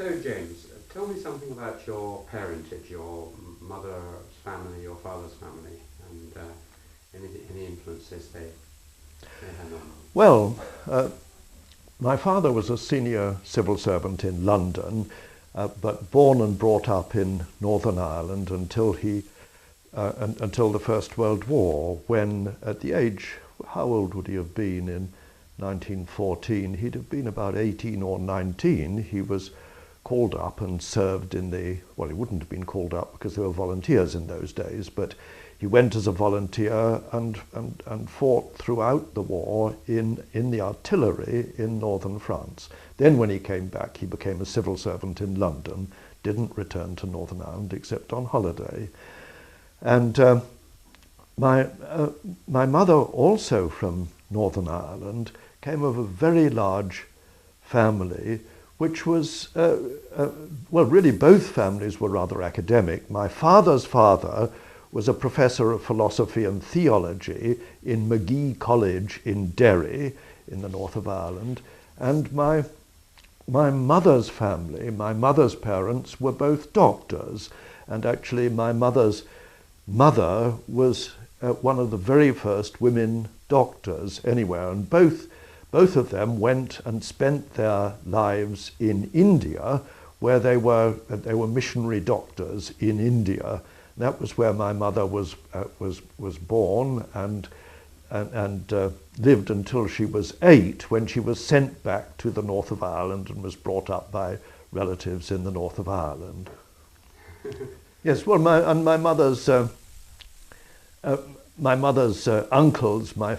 So James, tell me something about your parentage, your mother's family, your father's family, and any influences they had on you. Well, my father was a senior civil servant in London, but born and brought up in Northern Ireland until the First World War, when at the age, how old would he have been in 1914? He'd have been about 18 or 19. He was called up and served in well, he wouldn't have been called up because there were volunteers in those days, but he went as a volunteer and fought throughout the war in the artillery in northern France. Then when he came back, he became a civil servant in London, didn't return to Northern Ireland except on holiday. And my mother, also from Northern Ireland, came of a very large family, which was, well, really both families were rather academic. My father's father was a professor of philosophy and theology in Magee College in Derry, in the north of Ireland. And my mother's family, my mother's parents, were both doctors. And actually my mother's mother was one of the very first women doctors anywhere. And both of them went and spent their lives in India, where they were missionary doctors in India. That was where my mother was born and lived until she was 8, when she was sent back to the north of Ireland and was brought up by relatives in the north of Ireland. Yes, well, my mother's uncles, my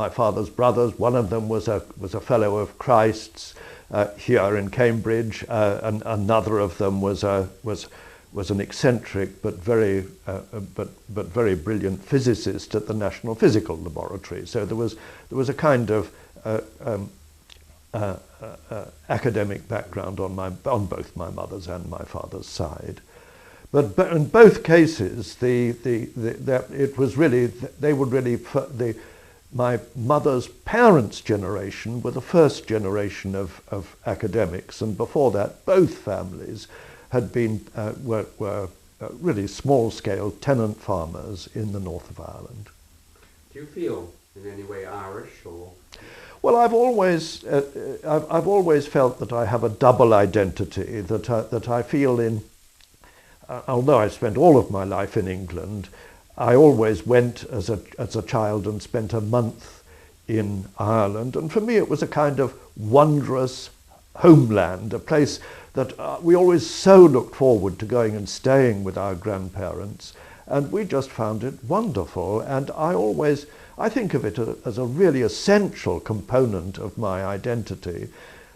father's brothers, one of them was a fellow of Christ's here in Cambridge, and another of them was an eccentric but very brilliant physicist at the National Physical Laboratory. So there was a kind of academic background on both my mother's and my father's side. But in both cases, it was really, my mother's parents' generation were the first generation of academics, and before that, both families had been were really small-scale tenant farmers in the north of Ireland. Do you feel in any way Irish, or? Well, I've always felt that I have a double identity. That I feel in. Although I spent all of my life in England, I always went as a child and spent a month in Ireland. And for me, it was a kind of wondrous homeland, a place that we always so looked forward to going and staying with our grandparents. And we just found it wonderful. And I think of it as a really essential component of my identity.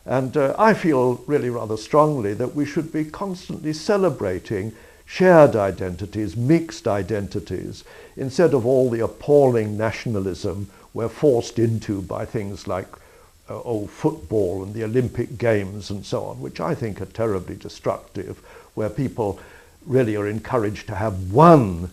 And I feel really rather strongly that we should be constantly celebrating shared identities, mixed identities, instead of all the appalling nationalism we're forced into by things like football and the Olympic Games and so on, which I think are terribly destructive, where people really are encouraged to have one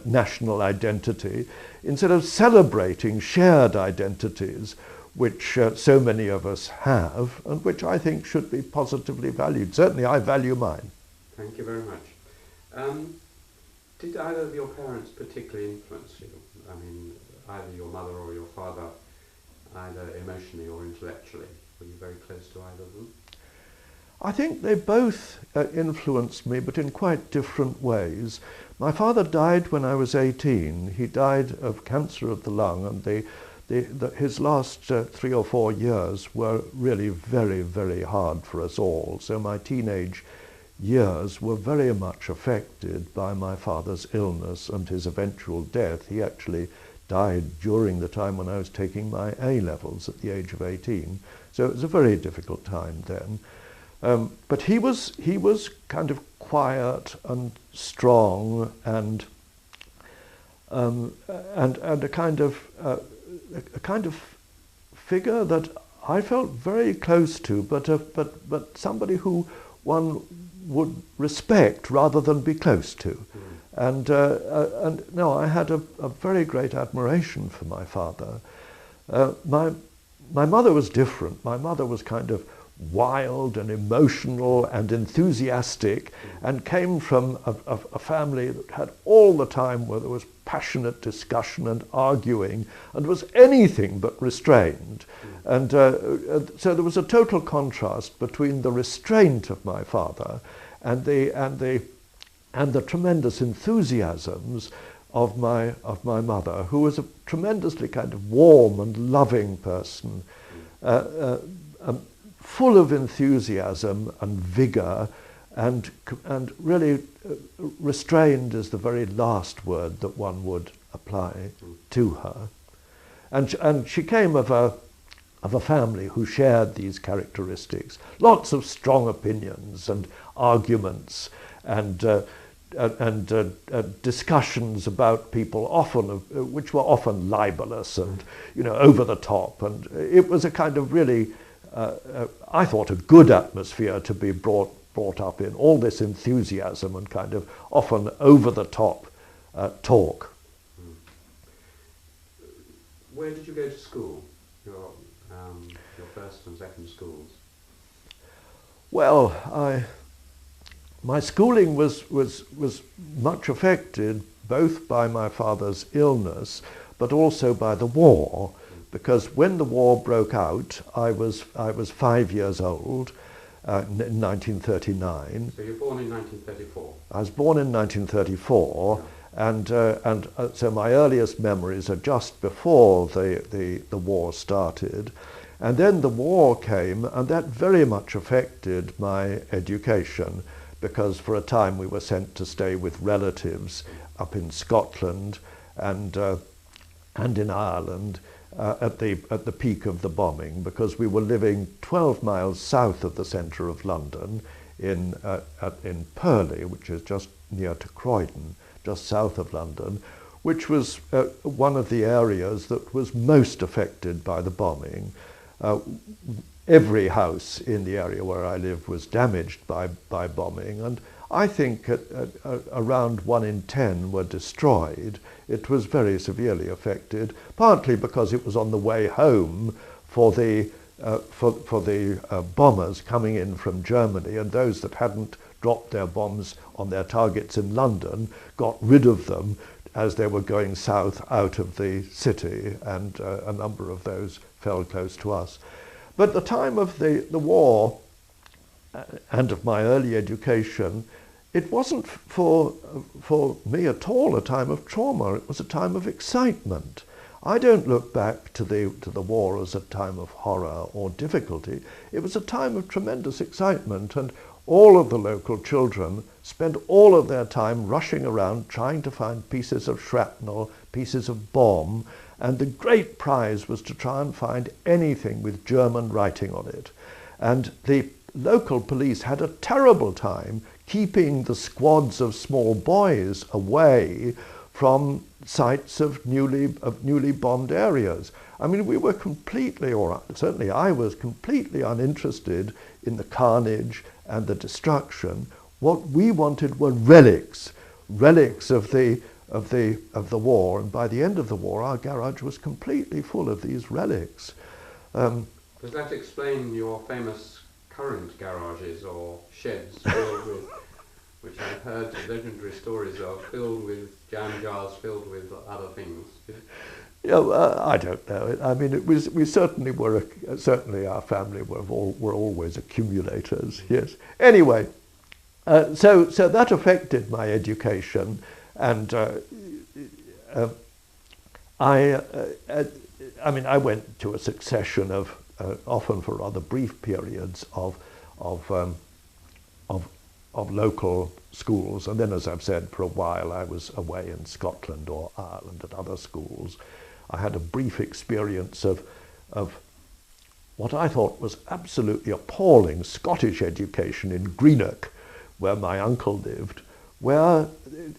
national identity, instead of celebrating shared identities, which so many of us have, and which I think should be positively valued. Certainly I value mine. Thank you very much. Did either of your parents particularly influence you? I mean, either your mother or your father, either emotionally or intellectually? Were you very close to either of them? I think they both influenced me, but in quite different ways. My father died when I was 18. He died of cancer of the lung, and his last 3 or 4 years were really very, very hard for us all. So my teenage years were very much affected by my father's illness and his eventual death. He actually died during the time when I was taking my A-levels at the age of 18. So it was a very difficult time then. But he was kind of quiet and strong and a kind of figure that I felt very close to, but somebody who one would respect rather than be close to. And no, I had a very great admiration for my father. My mother was different. My mother was kind of wild and emotional and enthusiastic, and came from a family that had all the time where there was passionate discussion and arguing and was anything but restrained. And so there was a total contrast between the restraint of my father and the tremendous enthusiasms of my mother, who was a tremendously kind of warm and loving person, full of enthusiasm and vigor, and really restrained is the very last word that one would apply to her. And she came of a family who shared these characteristics. Lots of strong opinions and arguments and discussions about people, which were often libelous and over the top. And it was a kind of really, I thought, a good atmosphere to be brought up in. All this enthusiasm and kind of often over the top talk. Where did you go to school? Your first and second schools? Well, my schooling was much affected both by my father's illness, but also by the war, because when the war broke out, I was 5 years old in 1939. So you were born in 1934? I was born in 1934. Yeah. And so my earliest memories are just before the war started. And then the war came, and that very much affected my education, because for a time we were sent to stay with relatives up in Scotland and in Ireland at the peak of the bombing, because we were living 12 miles south of the centre of London in Purley, which is just near to Croydon, just south of London, which was one of the areas that was most affected by the bombing. Every house in the area where I live was damaged by bombing, and I think around 1 in 10 were destroyed. It was very severely affected, partly because it was on the way home for the bombers coming in from Germany, and those that hadn't dropped their bombs on their targets in London got rid of them as they were going south out of the city, and a number of those fell close to us. But at the time of the war and of my early education, it wasn't for me at all a time of trauma. It was a time of excitement. I don't look back to the war as a time of horror or difficulty. It was a time of tremendous excitement, and all of the local children spent all of their time rushing around trying to find pieces of shrapnel, pieces of bomb, and the great prize was to try and find anything with German writing on it. And the local police had a terrible time keeping the squads of small boys away from sites of newly bombed areas. I mean, we were completely, or certainly I was completely uninterested in the carnage and the destruction. What we wanted were relics of the war, and by the end of the war, our garage was completely full of these relics. Does that explain your famous current garages or sheds filled with, which I've heard legendary stories of, filled with jam jars, filled with other things? Yeah, I don't know. I mean, we certainly were. Certainly, our family were always accumulators. Yes. Anyway, so that affected my education, and I mean, I went to a succession of often for rather brief periods of local schools, and then, as I've said, for a while I was away in Scotland or Ireland at other schools. I had a brief experience of what I thought was absolutely appalling Scottish education in Greenock, where my uncle lived, where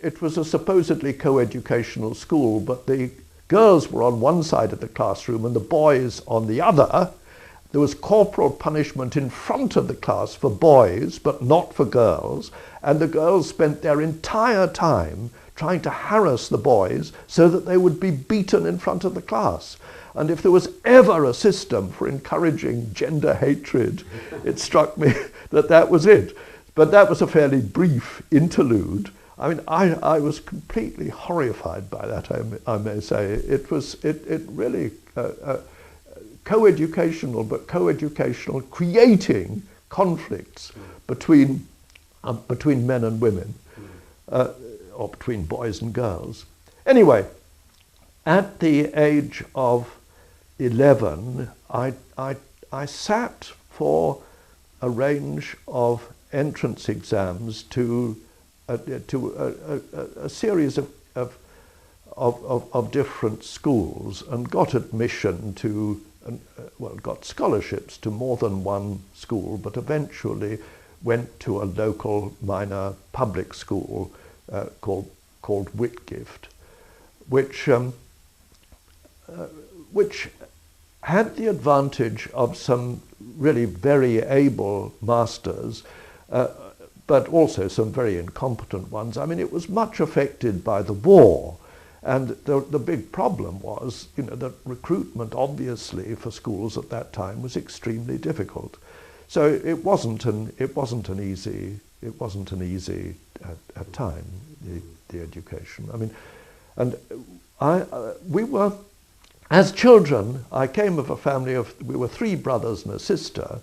it was a supposedly co-educational school, but the girls were on one side of the classroom and the boys on the other. There was corporal punishment in front of the class for boys, but not for girls, and the girls spent their entire time trying to harass the boys so that they would be beaten in front of the class. And if there was ever a system for encouraging gender hatred, it struck me that that was it. But that was a fairly brief interlude. I mean, I was completely horrified by that, I may say. It really, co-educational, but co-educational, creating conflicts between men and women, or between boys and girls. Anyway, at the age of 11, I sat for a range of entrance exams to a series of different schools, and got admission to, got scholarships to more than one school, but eventually went to a local minor public school called Whitgift, which had the advantage of some really very able masters, but also some very incompetent ones. I mean, it was much affected by the war, and the big problem was, that recruitment, obviously, for schools at that time was extremely difficult. So it wasn't an easy time, the education. I mean, and we were, as children, I came of a family we were 3 brothers and a sister,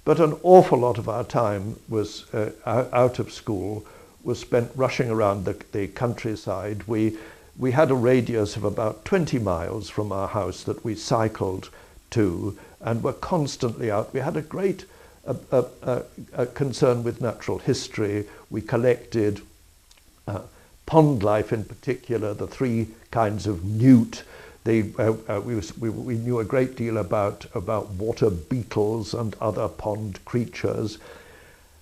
but an awful lot of our time was out of school, was spent rushing around the countryside. We had a radius of about 20 miles from our house that we cycled to, and were constantly out. We had a great concern with natural history. We collected pond life in particular, the 3 kinds of newt. We knew a great deal about water beetles and other pond creatures.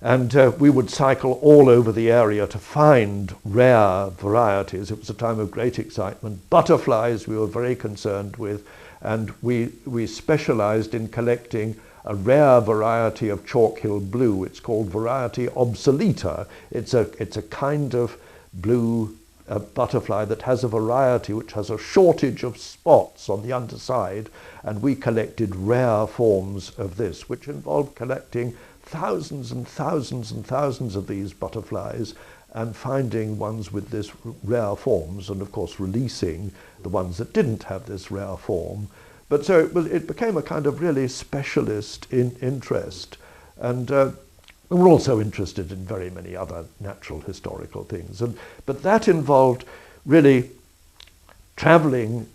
And we would cycle all over the area to find rare varieties. It was a time of great excitement. Butterflies we were very concerned with, and we specialized in collecting a rare variety of chalk-hill blue. It's called variety obsoleta. It's a kind of blue butterfly that has a variety which has a shortage of spots on the underside, and we collected rare forms of this, which involved collecting thousands and thousands and thousands of these butterflies and finding ones with this rare forms, and of course releasing the ones that didn't have this rare form. But so it became a kind of really specialist interest, and we were also interested in very many other natural historical things. But that involved really traveling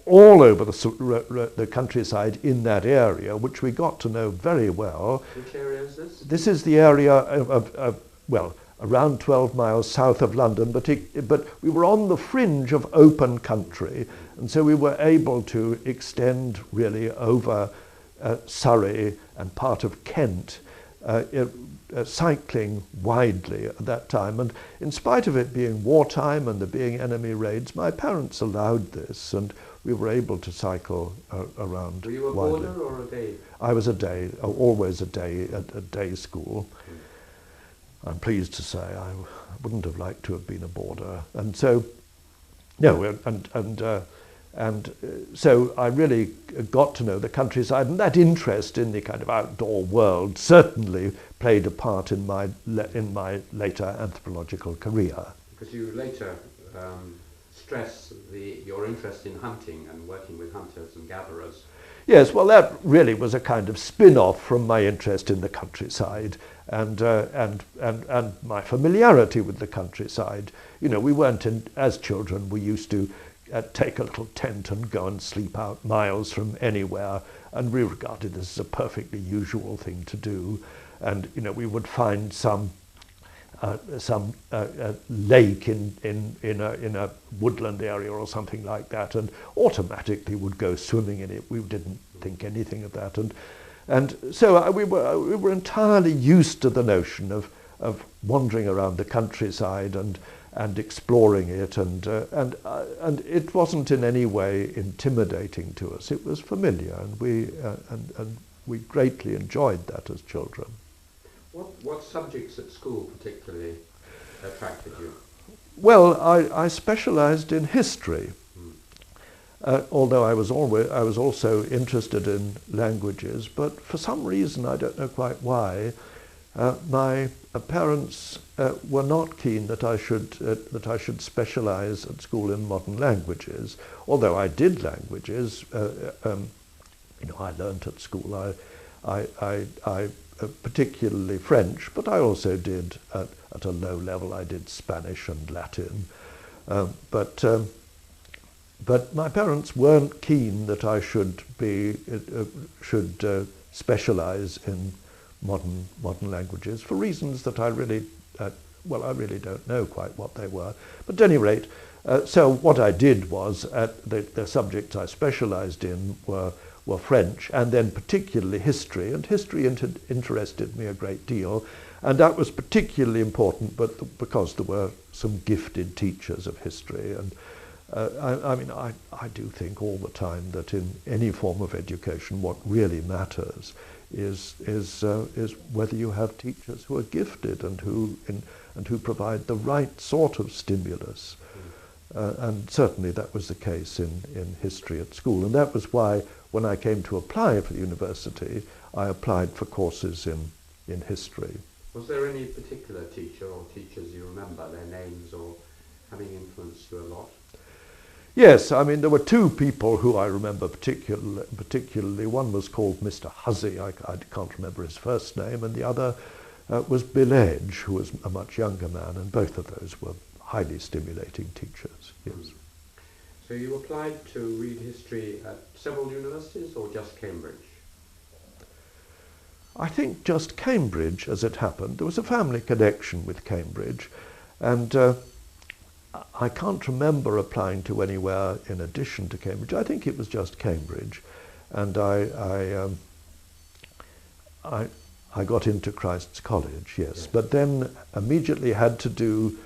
all over the countryside in that area, which we got to know very well. Which area is this? This is the area of around 12 miles south of London, but we were on the fringe of open country, and so we were able to extend really over Surrey and part of Kent, cycling widely at that time. And in spite of it being wartime and there being enemy raids, my parents allowed this, and we were able to cycle around. Were you a widely. boarder or a day? I was a day, always a day school. I'm pleased to say I wouldn't have liked to have been a boarder. And so, no, so I really got to know the countryside, and that interest in the kind of outdoor world certainly played a part in my later anthropological career. Because you later stress your interest in hunting and working with hunters and gatherers. Yes, well, that really was a kind of spin-off from my interest in the countryside and my familiarity with the countryside. We weren't as children, we used to take a little tent and go and sleep out miles from anywhere, and we regarded this as a perfectly usual thing to do. And we would find some lake in a woodland area or something like that, and automatically would go swimming in it. We didn't think anything of that, and so we were entirely used to the notion of wandering around the countryside and exploring it, and it wasn't in any way intimidating to us. It was familiar, and we greatly enjoyed that as children. What subjects at school particularly attracted you? Well, I specialised in history, although I was also interested in languages. But for some reason, I don't know quite why, my parents were not keen that I should specialise at school in modern languages. Although I did languages, I learnt at school. I particularly French, but I also did at a low level. I did Spanish and Latin, but my parents weren't keen that I should specialise in modern languages for reasons that I really don't know quite what they were. But at any rate, so what I did was the subjects I specialised in were French, and then particularly history, and history interested me a great deal, and that was particularly important, but because there were some gifted teachers of history. And I do think all the time that in any form of education, what really matters is whether you have teachers who are gifted and who provide the right sort of stimulus. And certainly that was the case in history at school, and that was why when I came to apply for the university, I applied for courses in history. Was there any particular teacher or teachers you remember, their names, or having influenced you a lot? Yes, I mean, there were two people who I remember particularly. One was called Mr. Hussey, I can't remember his first name, and the other was Bill Edge, who was a much younger man, and both of those were highly stimulating teachers, yes. So you applied to read history at several universities or just Cambridge? I think just Cambridge, as it happened. There was a family connection with Cambridge, and I can't remember applying to anywhere in addition to Cambridge. I think it was just Cambridge, and I got into Christ's College, yes, but then immediately had to do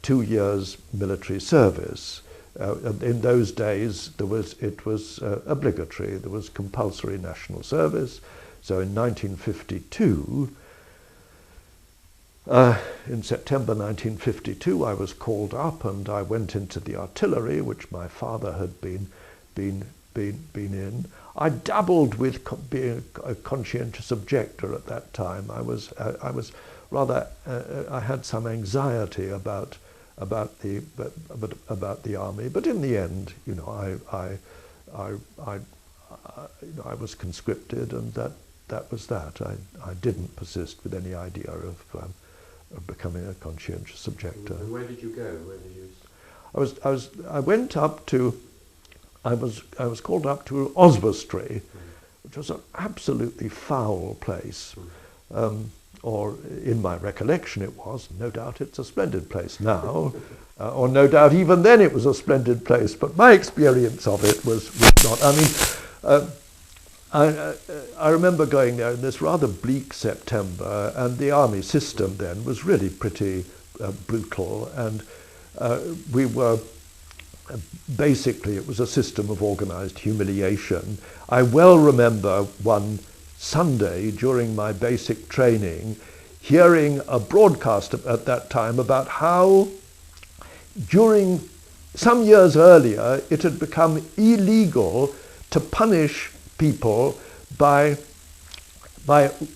2 years military service. In those days, it was obligatory. There was compulsory national service. So in 1952, in September 1952, I was called up and I went into the artillery, which my father had been in. I dabbled with being a conscientious objector at that time. I was rather. I had some anxiety about the army, but in the end, I was conscripted, and that was that. I didn't persist with any idea of becoming a conscientious objector. And where did you go? Where did you? I was called up to Oswestry, which was an absolutely foul place. Or in my recollection it was. No doubt it's a splendid place now, or no doubt even then it was a splendid place, but my experience of it was not. I mean, I remember going there in this rather bleak September, and the army system then was really pretty brutal, and we were basically, it was a system of organised humiliation. I well remember one Sunday during my basic training hearing a broadcast at that time about how during some years earlier it had become illegal to punish people by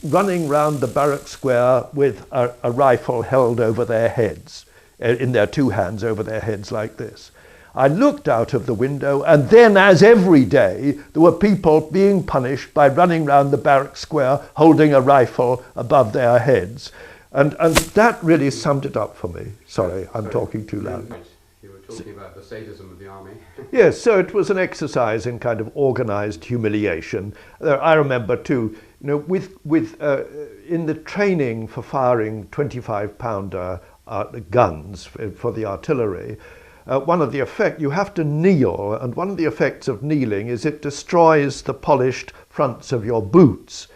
running round the barrack square with a rifle held over their heads, in their two hands over their heads like this. I looked out of the window, and then, as every day, there were people being punished by running round the barrack square holding a rifle above their heads. And that really summed it up for me. Sorry, I'm talking too loud. You were talking about the sadism of the army. Yes, so it was an exercise in kind of organised humiliation. I remember too, in the training for firing 25-pounder guns for the artillery, one of the effects, you have to kneel, and one of the effects of kneeling is it destroys the polished fronts of your boots.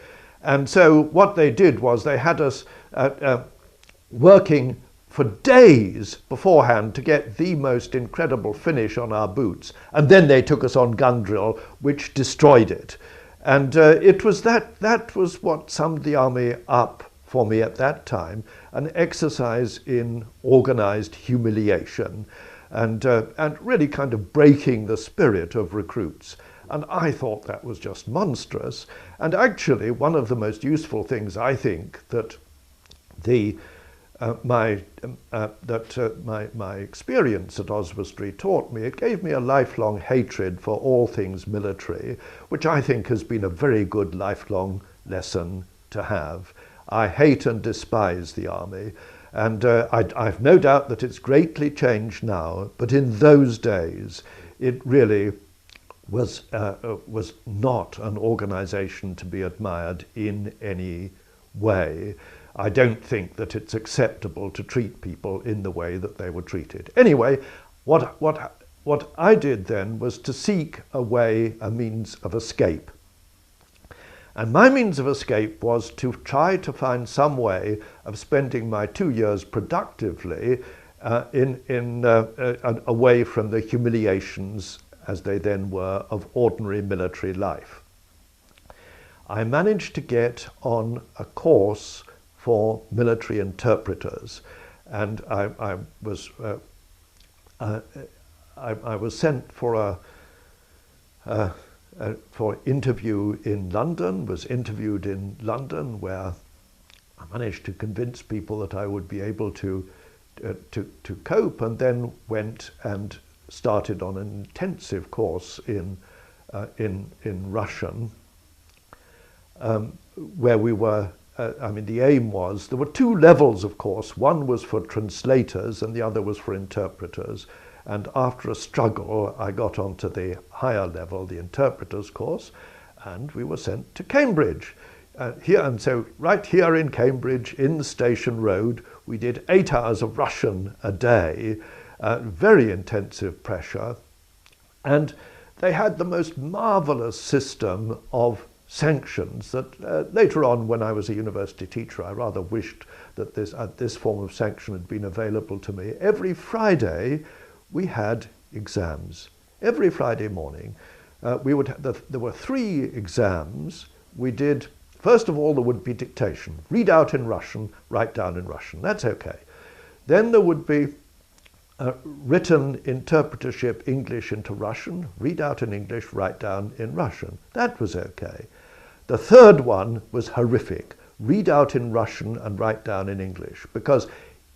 And so what they did was they had us working for days beforehand to get the most incredible finish on our boots, and then they took us on gun drill, which destroyed it. And it was that was what summed the army up for me at that time an exercise in organized humiliation and really kind of breaking the spirit of recruits. And I thought that was just monstrous. And actually, one of the most useful things I think that my experience at Oswestry taught me, it gave me a lifelong hatred for all things military, which I think has been a very good lifelong lesson to have. I hate and despise the army, and I've no doubt that it's greatly changed now, but in those days it really was not an organization to be admired in any way. I don't think that it's acceptable to treat people in the way that they were treated. Anyway, what I did then was to seek a way, a means of escape. And my means of escape was to try to find some way of spending my 2 years productively away from the humiliations, as they then were, of ordinary military life. I managed to get on a course for military interpreters, and I was sent for for interview in London, was interviewed in London, where I managed to convince people that I would be able to cope, and then went and started on an intensive course in Russian, where we were. I mean, the aim was, there were two levels, of course. One was for translators and the other was for interpreters. And after a struggle, I got onto the higher level, the interpreters course, and we were sent to Cambridge. And so right here in Cambridge, in the Station Road, we did 8 hours of Russian a day, very intensive pressure. And they had the most marvelous system of sanctions that later on, when I was a university teacher, I rather wished that this form of sanction had been available to me. Every Friday we had exams. Every Friday morning there were 3 exams. We did, first of all, there would be dictation. Read out in Russian, write down in Russian. That's okay. Then there would be written interpretership, English into Russian, read out in English, write down in Russian. That was okay. The third one was horrific. Read out in Russian and write down in English. Because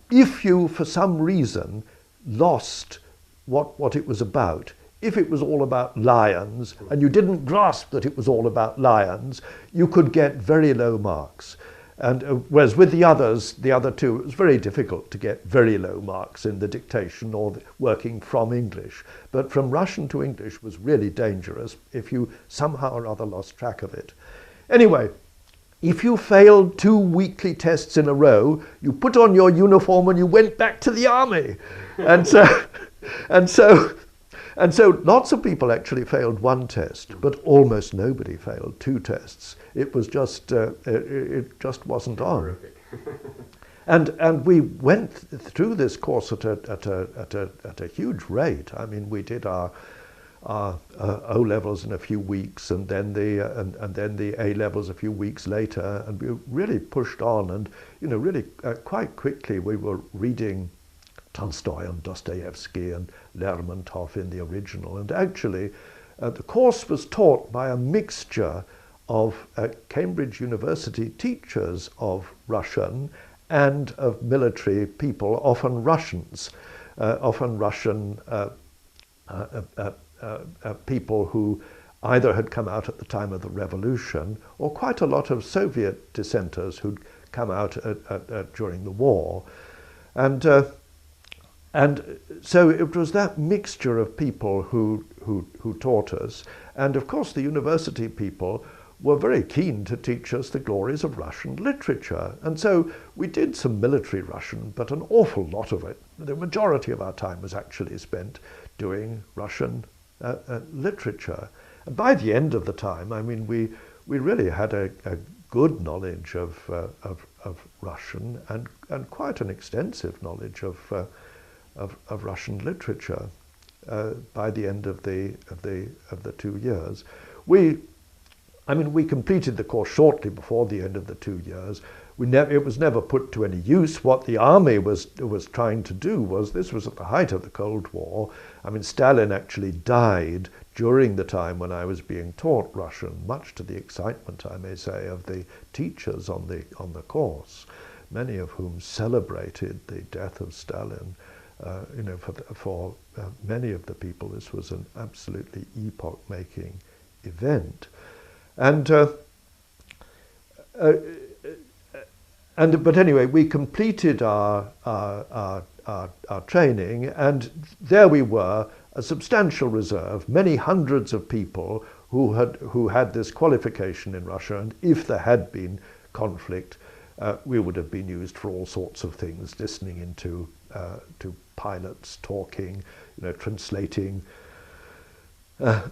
if you, for some reason, lost what it was about, if it was all about lions, and you didn't grasp that it was all about lions, you could get very low marks. And whereas with the others, the other two, it was very difficult to get very low marks in the dictation or working from English. But from Russian to English was really dangerous if you somehow or other lost track of it. Anyway, if you failed 2 weekly tests in a row, you put on your uniform and you went back to the army. And so lots of people actually failed 1 test, but almost nobody failed 2 tests. It was just, it just wasn't on. And we went through this course at a huge rate. I mean, we did our O levels in a few weeks, and then the A levels a few weeks later, and we really pushed on. And really quite quickly we were reading Tolstoy and Dostoevsky and Lermontov in the original. And actually, the course was taught by a mixture of Cambridge University teachers of Russian and of military people, often Russians, often Russian people who either had come out at the time of the revolution, or quite a lot of Soviet dissenters who'd come out during the war. And so it was that mixture of people who taught us. And of course the university people were very keen to teach us the glories of Russian literature. And so we did some military Russian, but an awful lot of it, the majority of our time was actually spent doing Russian literature. And by the end of the time, I mean, we really had a good knowledge of Russian and quite an extensive knowledge of Russian literature by the end of the 2 years. I mean, we completed the course shortly before the end of the 2 years. It was never put to any use. What the army was trying to do was, this was at the height of the Cold War. I mean, Stalin actually died during the time when I was being taught Russian, much to the excitement, I may say, of the teachers on the course, many of whom celebrated the death of Stalin. You know, for many of the people, this was an absolutely epoch-making event. But anyway, we completed our training, and there we were, a substantial reserve, many hundreds of people who had this qualification in Russia, and if there had been conflict, we would have been used for all sorts of things, listening into to pilots talking, you know, translating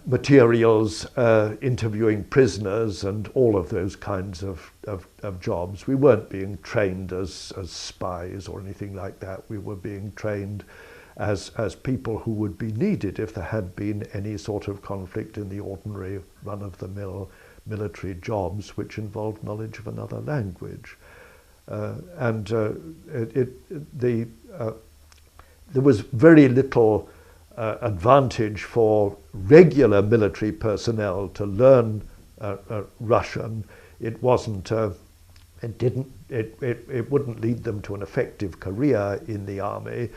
materials, interviewing prisoners, and all of those kinds of jobs. We weren't being trained as spies or anything like that. We were being trained as people who would be needed if there had been any sort of conflict in the ordinary run-of-the-mill military jobs which involved knowledge of another language. There was very little advantage for regular military personnel to learn Russian. It wasn't. It wouldn't lead them to an effective career in the army,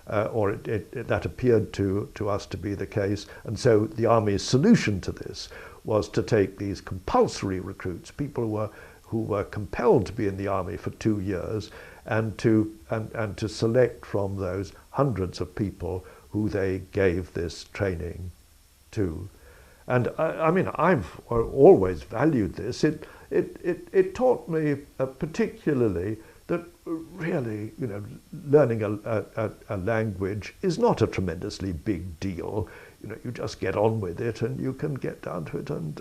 or that appeared to us to be the case. And so the army's solution to this was to take these compulsory recruits, people who were compelled to be in the army for 2 years, and to select from those hundreds of people who they gave this training to. And I mean, I've always valued this. It taught me particularly that really, you know, learning a language is not a tremendously big deal. You know, you just get on with it, and you can get down to it and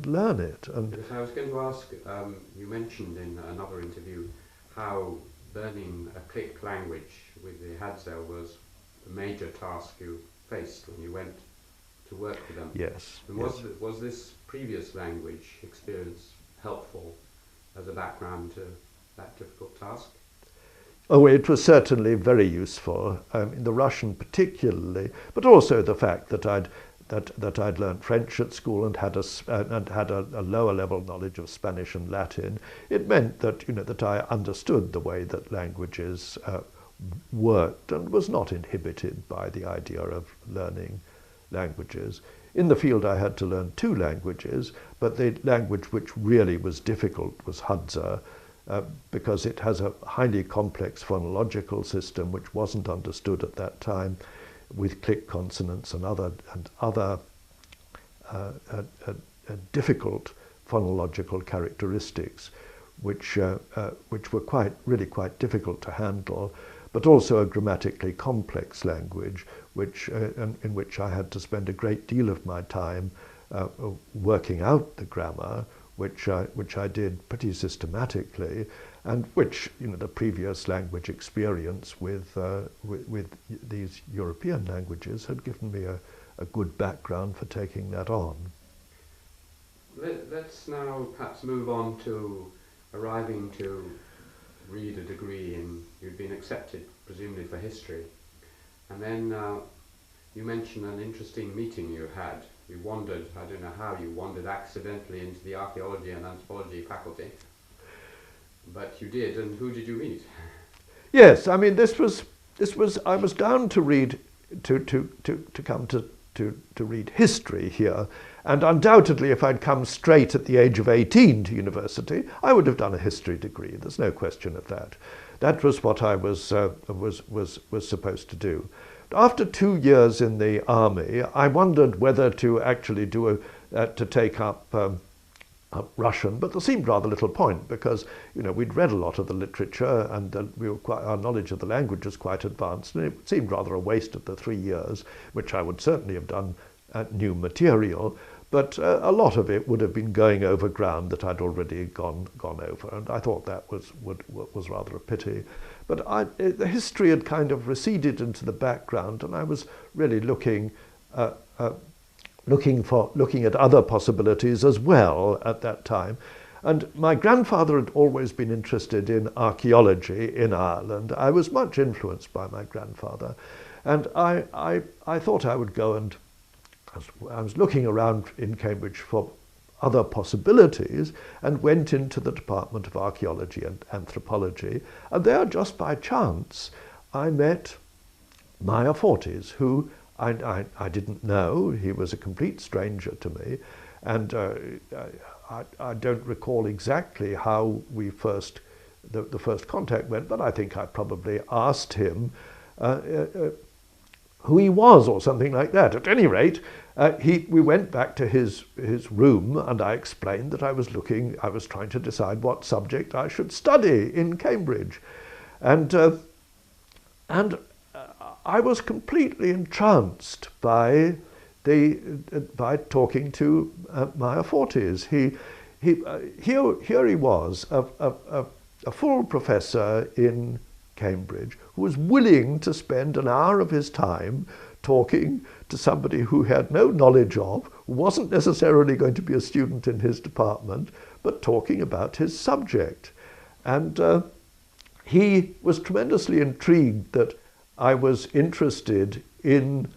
learn it. And yes, I was going to ask. You mentioned in another interview how learning a click language with the Hadzel was a major task you faced when you went to work with them. Yes. And was this previous language experience helpful as a background to that difficult task? Oh, it was certainly very useful, in the Russian particularly, but also the fact that I'd learned French at school and had a lower level knowledge of Spanish and Latin. It meant that, you know, that I understood the way that languages worked and was not inhibited by the idea of learning languages. In the field I had to learn 2 languages, but the language which really was difficult was Hadza, because it has a highly complex phonological system which wasn't understood at that time, with click consonants and other difficult phonological characteristics, which were really quite difficult to handle, but also a grammatically complex language, in which I had to spend a great deal of my time working out the grammar, which I did pretty systematically, and which, you know, the previous language experience with these European languages had given me a good background for taking that on. Let's now perhaps move on to arriving to read a degree in, you'd been accepted presumably for history, and then you mentioned an interesting meeting you had. You wandered, I don't know how, you wandered accidentally into the archaeology and anthropology faculty, but you did, and who did you meet? Yes, I mean, this was I was down to read, to come to read history here, and undoubtedly if I'd come straight at the age of 18 to university, I would have done a history degree. There's no question of that. That was what I was supposed to do. After 2 years in the army, I wondered whether to actually to take up Russian, but there seemed rather little point because, you know, we'd read a lot of the literature and our knowledge of the language was quite advanced, and it seemed rather a waste of the 3 years, which I would certainly have done new material, but a lot of it would have been going over ground that I'd already gone over, and I thought that was rather a pity. But the history had kind of receded into the background, and I was really looking looking at other possibilities as well at that time. And my grandfather had always been interested in archaeology in Ireland. I was much influenced by my grandfather. And I thought I would go, and I was looking around in Cambridge for other possibilities and went into the Department of Archaeology and Anthropology. And there, just by chance, I met Meyer Fortes, who I didn't know. He was a complete stranger to me. And I don't recall exactly how we the first contact went, but I think I probably asked him who he was or something like that. At any rate, we went back to his room, and I explained that I was trying to decide what subject I should study in Cambridge. And I was completely entranced by talking to Meyer Fortes. Here he was, a full professor in Cambridge, who was willing to spend an hour of his time talking to somebody who had no knowledge of, who wasn't necessarily going to be a student in his department, but talking about his subject. And he was tremendously intrigued that I was interested in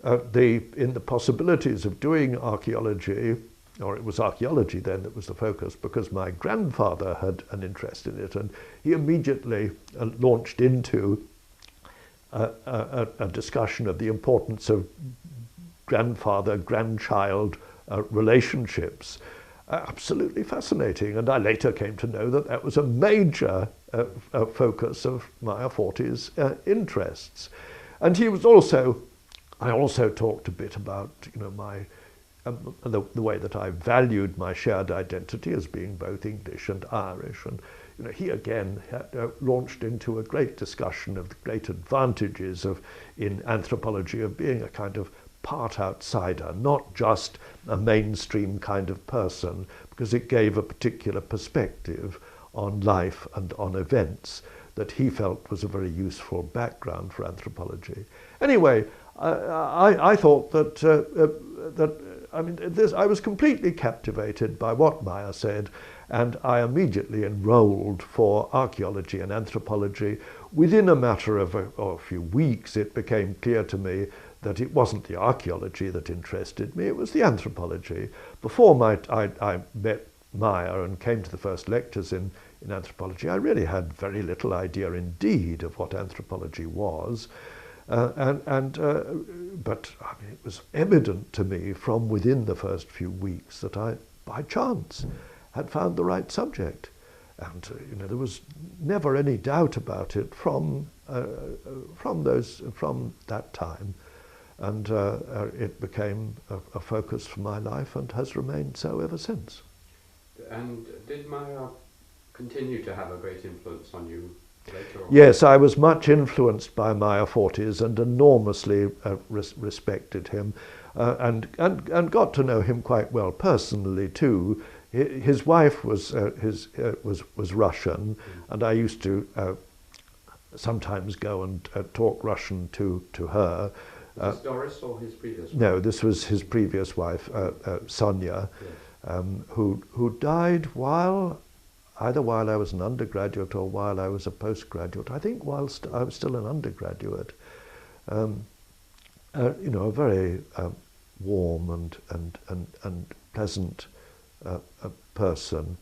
the possibilities of doing archaeology, or it was archaeology then that was the focus, because my grandfather had an interest in it, and he immediately launched into a discussion of the importance of grandfather-grandchild relationships. Absolutely fascinating, and I later came to know that that was a major focus of Meyer Fortes' interests. And he was also, I also talked a bit about, my the way that I valued my shared identity as being both English and Irish. And he again launched into a great discussion of the great advantages in anthropology of being a kind of part outsider, not just a mainstream kind of person, because it gave a particular perspective on life and on events that he felt was a very useful background for anthropology. Anyway, I thought that I was completely captivated by what Meyer said, and I immediately enrolled for archaeology and anthropology. Within a matter of a few weeks, it became clear to me that it wasn't the archaeology that interested me, it was the anthropology. Before I met Meyer and came to the first lectures in anthropology, I really had very little idea indeed of what anthropology was. But it was evident to me from within the first few weeks that I, by chance, had found the right subject. And there was never any doubt about it from that time. And it became a focus for my life and has remained so ever since. And did Meyer continue to have a great influence on you later on? Yes, I was much influenced by Meyer Fortes and enormously respected him, and got to know him quite well personally too. His wife was Russian, and I used to sometimes go and talk Russian to her. Was this Doris or his previous wife? No, this was his previous wife, Sonia, yes. Who died either while I was an undergraduate or while I was a postgraduate. I think whilst I was still an undergraduate. A very warm and pleasant person.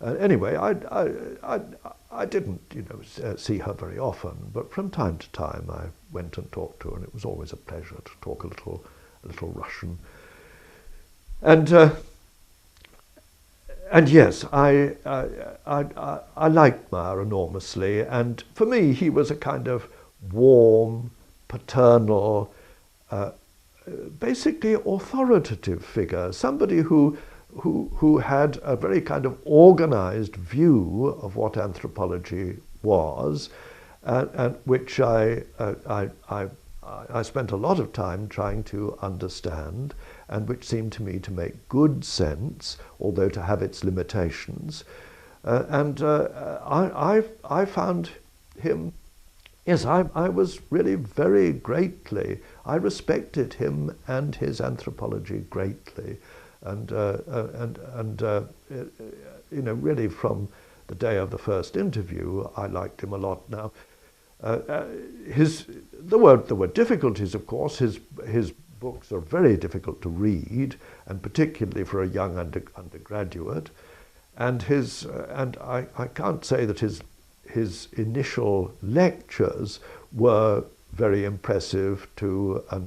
Anyway, I didn't, see her very often, but from time to time I went and talked to her, and it was always a pleasure to talk a little Russian. And yes, I liked Meyer enormously, and for me he was a kind of warm, paternal, basically authoritative figure, somebody who had a very kind of organized view of what anthropology was, and which I spent a lot of time trying to understand, and which seemed to me to make good sense, although to have its limitations. I found him, yes, I was really very greatly, I respected him and his anthropology greatly. And you know, really from the day of the first interview, I liked him a lot. Now, there were difficulties, of course. His books are very difficult to read, and particularly for a young undergraduate. And I can't say that his initial lectures were very impressive to a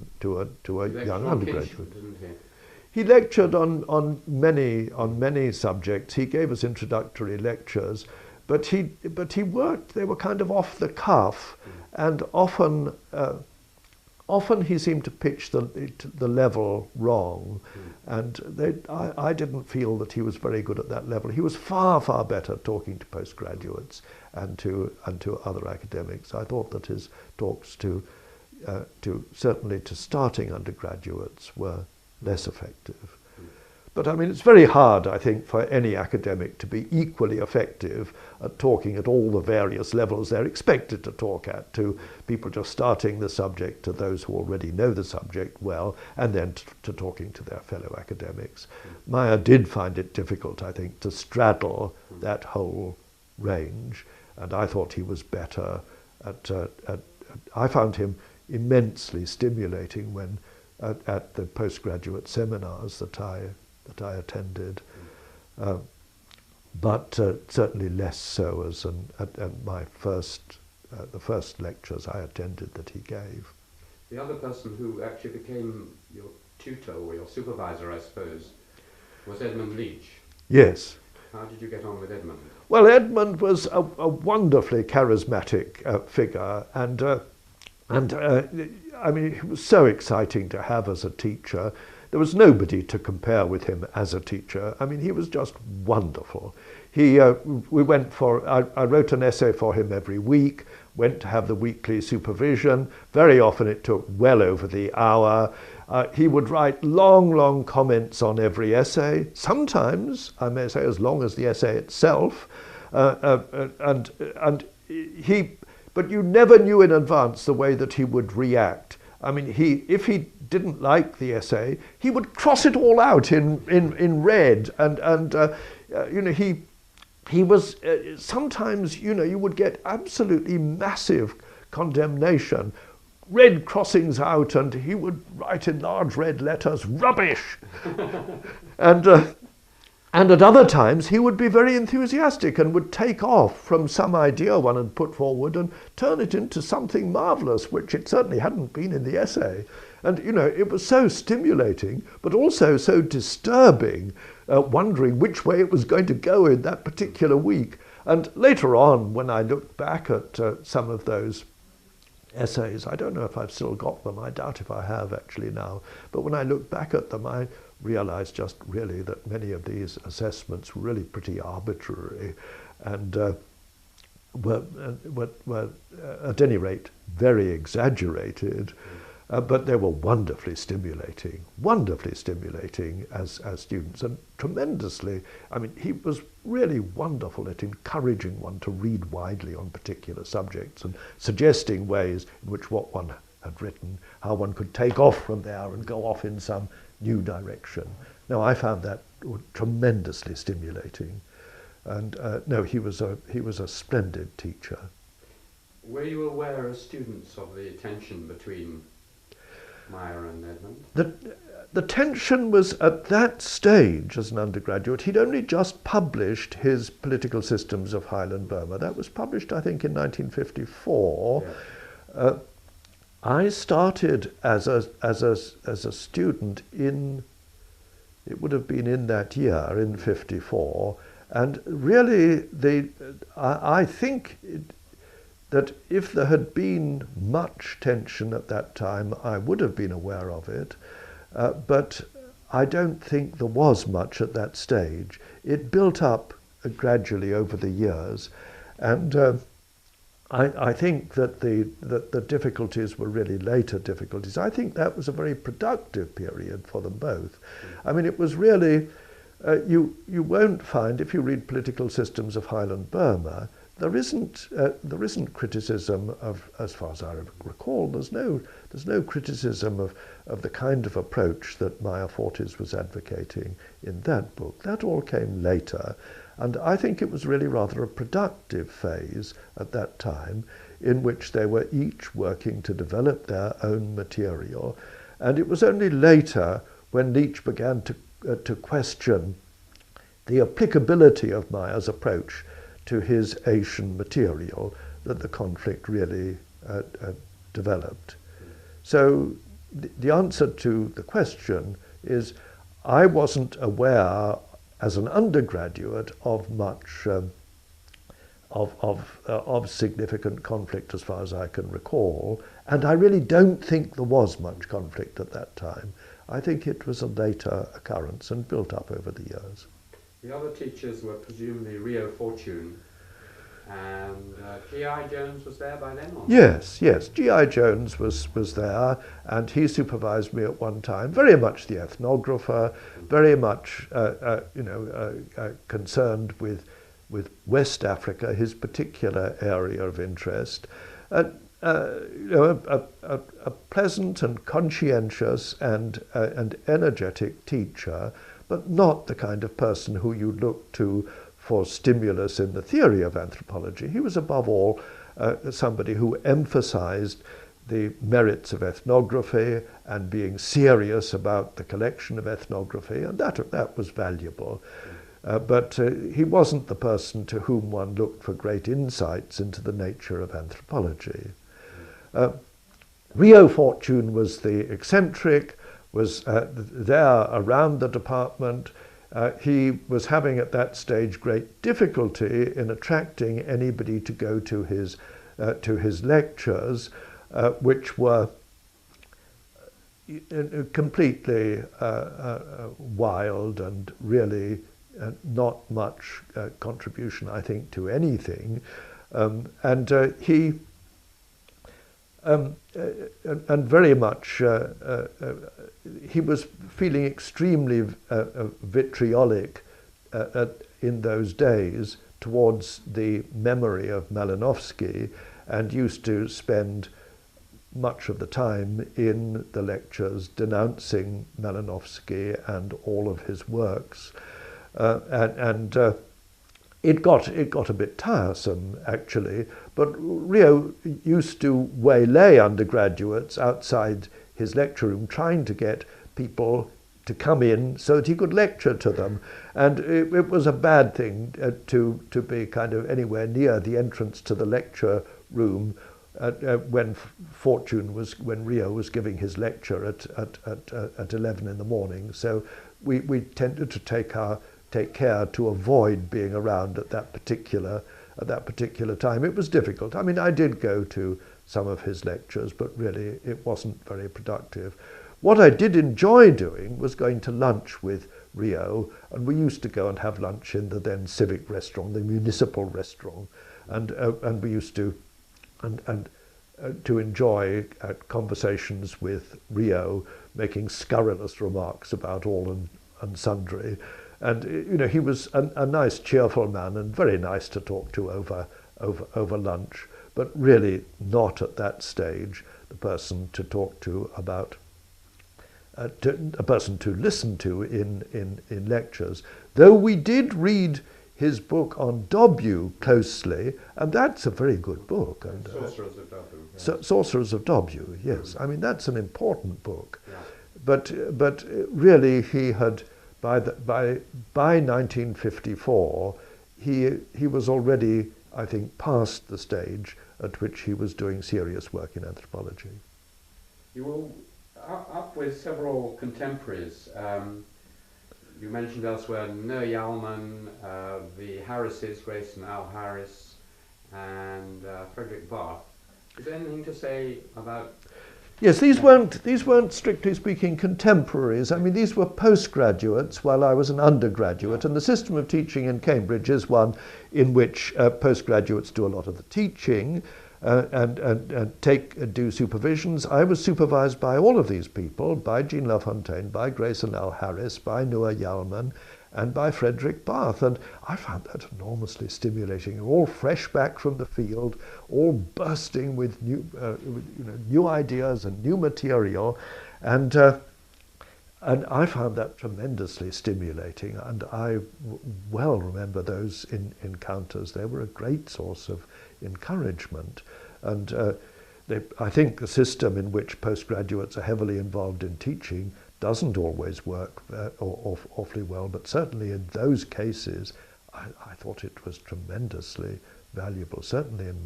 young undergraduate. Didn't he? He lectured on many subjects. He gave us introductory lectures, but he worked. They were kind of off the cuff, and often he seemed to pitch the level wrong, and I didn't feel that he was very good at that level. He was far better talking to postgraduates and to other academics. I thought that his talks to certainly to starting undergraduates were less effective. But I mean, it's very hard, I think, for any academic to be equally effective at talking at all the various levels they're expected to talk at, to people just starting the subject, to those who already know the subject well, and then to talking to their fellow academics. Meyer did find it difficult, I think, to straddle that whole range, and I thought he was better I found him immensely stimulating when at the postgraduate seminars that I attended, but certainly less so as at my the first lectures I attended that he gave. The other person who actually became your tutor or your supervisor, I suppose, was Edmund Leach. Yes. How did you get on with Edmund? Well, Edmund was a wonderfully charismatic figure, and I mean, he was so exciting to have as a teacher. There was nobody to compare with him as a teacher. I mean, he was just wonderful. I wrote an essay for him every week, went to have the weekly supervision. Very often it took well over the hour. He would write long comments on every essay, sometimes, I may say, as long as the essay itself. But you never knew in advance the way that he would react. I mean, if he didn't like the essay, he would cross it all out in red, and you know, he was sometimes, you know, you would get absolutely massive condemnation, red crossings out, and he would write in large red letters, "Rubbish," and at other times he would be very enthusiastic and would take off from some idea one had put forward and turn it into something marvelous, which it certainly hadn't been in the essay. And, you know, it was so stimulating, but also so disturbing, wondering which way it was going to go in that particular week. And later on, when I looked back at some of those essays, I don't know if I've still got them, I doubt if I have actually now, but when I look back at them, I realized just really that many of these assessments were really pretty arbitrary and were at any rate very exaggerated, but they were wonderfully stimulating as students, and tremendously, I mean, he was really wonderful at encouraging one to read widely on particular subjects and suggesting ways in which what one had written, how one could take off from there and go off in some new direction. Now, I found that tremendously stimulating, and no, he was a splendid teacher. Were you aware as students of the tension between Meyer and Edmund? The tension was at that stage as an undergraduate. He'd only just published his Political Systems of Highland Burma. That was published, I think, in 1954. Yeah. I started as a student it would have been in that year, in 54, and really I think that if there had been much tension at that time, I would have been aware of it, but I don't think there was much at that stage. It built up gradually over the years, and I think that the difficulties were really later difficulties. I think that was a very productive period for them both. I mean, it was really, you won't find, if you read Political Systems of Highland Burma, there isn't criticism of, as far as I recall, there's no criticism of the kind of approach that Meyer Fortes was advocating in that book. That all came later, and I think it was really rather a productive phase at that time, in which they were each working to develop their own material. And it was only later, when Leach began to question the applicability of Meyer's approach to his Asian material, that the conflict really developed. So the answer to the question is, I wasn't aware as an undergraduate of much of significant conflict as far as I can recall, and I really don't think there was much conflict at that time. I think it was a later occurrence and built up over the years. The other teachers were presumably Rio Fortune, and G.I. Jones was there by then? Or? Yes, G.I. Jones was there, and he supervised me at one time, very much the ethnographer, very much concerned with West Africa, his particular area of interest. A pleasant and conscientious and energetic teacher, but not the kind of person who you look to for stimulus in the theory of anthropology. He was above all somebody who emphasized the merits of ethnography and being serious about the collection of ethnography, and that was valuable. But he wasn't the person to whom one looked for great insights into the nature of anthropology. Rio Fortune was the eccentric, was there around the department. He was having at that stage great difficulty in attracting anybody to go to his lectures, which were completely wild and really not much contribution, I think, to anything. And very much, he was feeling extremely vitriolic in those days towards the memory of Malinowski, and used to spend much of the time in the lectures denouncing Malinowski and all of his works. It got a bit tiresome, actually, but Rio used to waylay undergraduates outside his lecture room, trying to get people to come in so that he could lecture to them. And it was a bad thing to be kind of anywhere near the entrance to the lecture room when Rio was giving his lecture at 11 in the morning. So we tended to take care to avoid being around at that particular time. It was difficult. I mean, I did go to some of his lectures, but really it wasn't very productive. What I did enjoy doing was going to lunch with Rio, and we used to go and have lunch in the then civic restaurant, the municipal restaurant, and we used to to enjoy conversations with Rio, making scurrilous remarks about all and sundry. And he was a nice, cheerful man, and very nice to talk to over lunch, but really not at that stage the person to talk to about, a person to listen to in lectures. Though we did read his book on Dobue closely, and that's a very good book. And, Sorcerers of Dobue. Yeah. Sorcerers of Dobue, yes. I mean, that's an important book. Yeah. But really, he had, by 1954, he was already, I think, past the stage at which he was doing serious work in anthropology. You were up with several contemporaries. You mentioned elsewhere Noah Yalman, the Harrises, Grace and Al Harris, and Frederick Barth. Is there anything to say about? Yes, these weren't strictly speaking contemporaries. I mean, these were postgraduates while I was an undergraduate, and the system of teaching in Cambridge is one in which postgraduates do a lot of the teaching and do supervisions. I was supervised by all of these people, by Jean Lafontaine, by Grace and Al Harris, by Noah Yalman, and by Frederick Bath. And I found that enormously stimulating. All fresh back from the field, all bursting with new ideas and new material. And I found that tremendously stimulating, and I well remember those encounters. They were a great source of encouragement. And I think the system in which postgraduates are heavily involved in teaching doesn't always work awfully well, but certainly in those cases, I thought it was tremendously valuable. Certainly in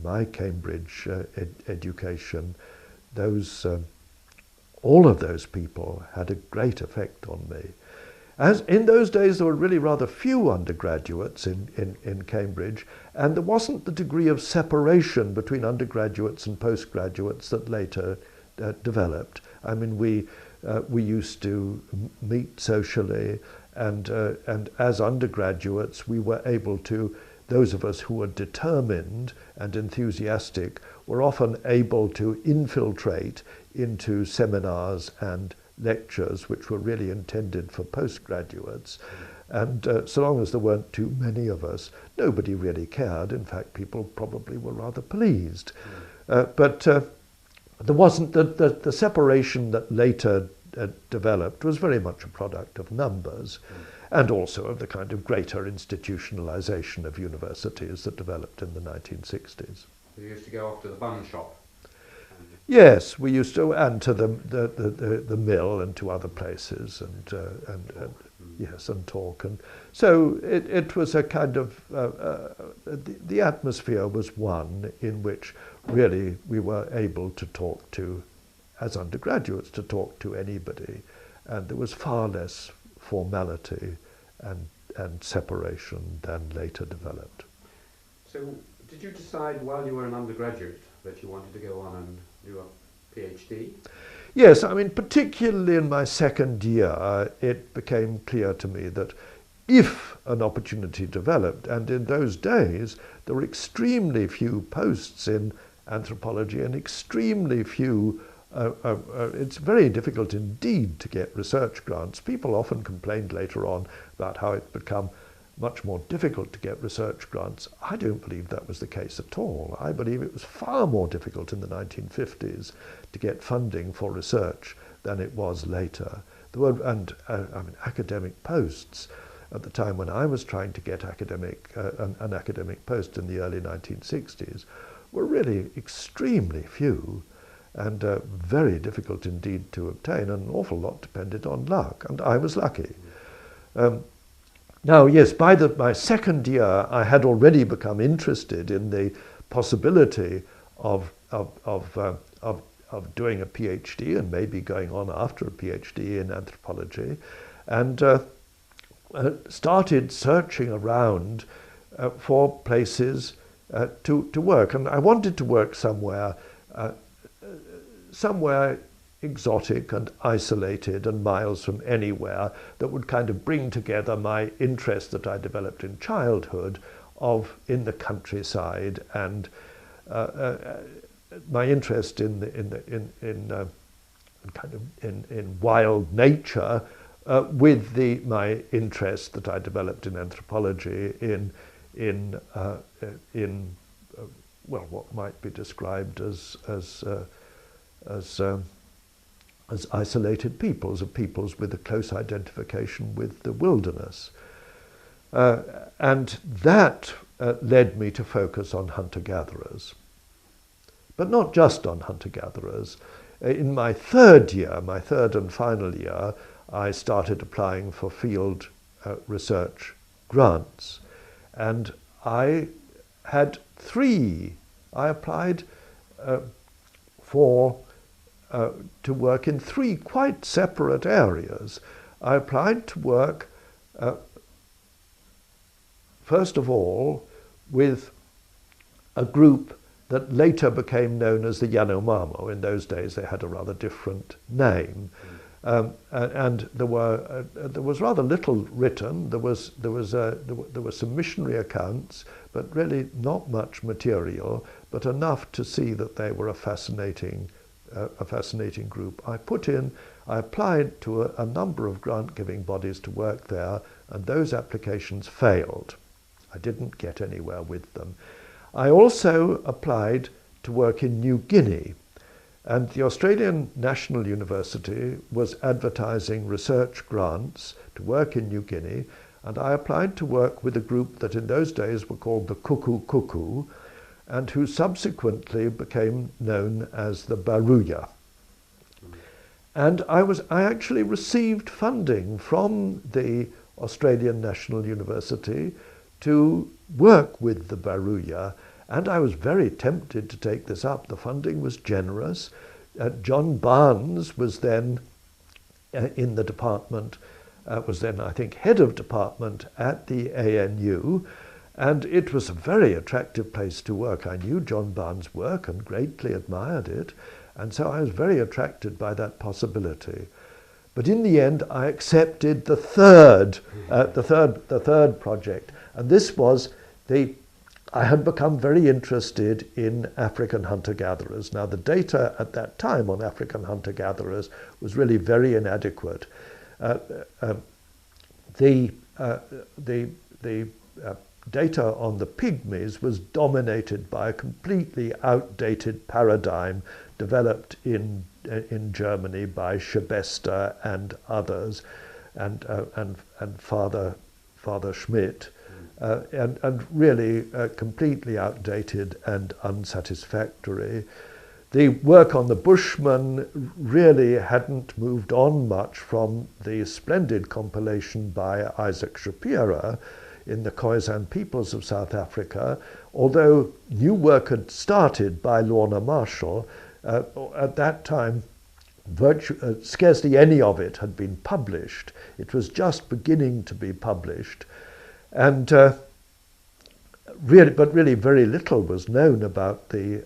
my Cambridge education, all of those people had a great effect on me. As in those days, there were really rather few undergraduates in Cambridge, and there wasn't the degree of separation between undergraduates and postgraduates that later developed. I mean, we used to meet socially, and as undergraduates, we were able to, those of us who were determined and enthusiastic, were often able to infiltrate into seminars and lectures which were really intended for postgraduates. And so long as there weren't too many of us, nobody really cared. In fact, people probably were rather pleased. But there wasn't the separation that later developed was very much a product of numbers, and also of the kind of greater institutionalization of universities that developed in the 1960s. You used to go off to the bun shop. Yes, we used to, and to the mill and to other places, and yes, and talk. And so it was a kind of, the atmosphere was one in which really we were able to talk to, as undergraduates, to talk to anybody, and there was far less formality and separation than later developed. So did you decide while you were an undergraduate that you wanted to go on and do a PhD? Yes, I mean, particularly in my second year, it became clear to me that if an opportunity developed, and in those days there were extremely few posts in anthropology and extremely few, it's very difficult indeed to get research grants. People often complained later on about how it become much more difficult to get research grants. I don't believe that was the case at all. I believe it was far more difficult in the 1950s to get funding for research than it was later. There were, academic posts at the time when I was trying to get an academic post in the early 1960s were really extremely few and very difficult indeed to obtain, and an awful lot depended on luck, and I was lucky. Now, yes, by my second year, I had already become interested in the possibility of doing a PhD and maybe going on after a PhD in anthropology, and started searching around for places to work. And I wanted to work somewhere exotic and isolated and miles from anywhere, that would kind of bring together my interest that I developed in childhood in the countryside and my interest in wild nature with my interest that I developed in anthropology in what might be described as isolated peoples, of peoples with a close identification with the wilderness. And that led me to focus on hunter-gatherers. But not just on hunter-gatherers. In my third and final year, I started applying for field research grants. And I had three. I applied to work in three quite separate areas. I applied to work, first of all, with a group that later became known as the Yanomamo. In those days, they had a rather different name. And there was rather little written. There were some missionary accounts, but really not much material, but enough to see that they were a fascinating group. I put in I applied to a number of grant-giving bodies to work there, and those applications failed. I didn't get anywhere with them. I also applied to work in New Guinea, and the Australian National University was advertising research grants to work in New Guinea, and I applied to work with a group that in those days were called the Kuku Kuku, and who subsequently became known as the Baruya. And I actually received funding from the Australian National University to work with the Baruya, and I was very tempted to take this up. The funding was generous. John Barnes was then in the department, was then, I think, head of department at the ANU, and it was a very attractive place to work. I knew John Barnes' work and greatly admired it, and so I was very attracted by that possibility. But in the end, I accepted the third project, and this was I had become very interested in African hunter-gatherers. Now, the data at that time on African hunter-gatherers was really very inadequate. The data on the pygmies was dominated by a completely outdated paradigm developed in Germany by Schebester and others, and Father Schmidt, and really completely outdated and unsatisfactory. The work on the Bushmen really hadn't moved on much from the splendid compilation by Isaac Shapira in the Khoisan peoples of South Africa, although new work had started by Lorna Marshall. At that time, scarcely any of it had been published. It was just beginning to be published. And really very little was known about the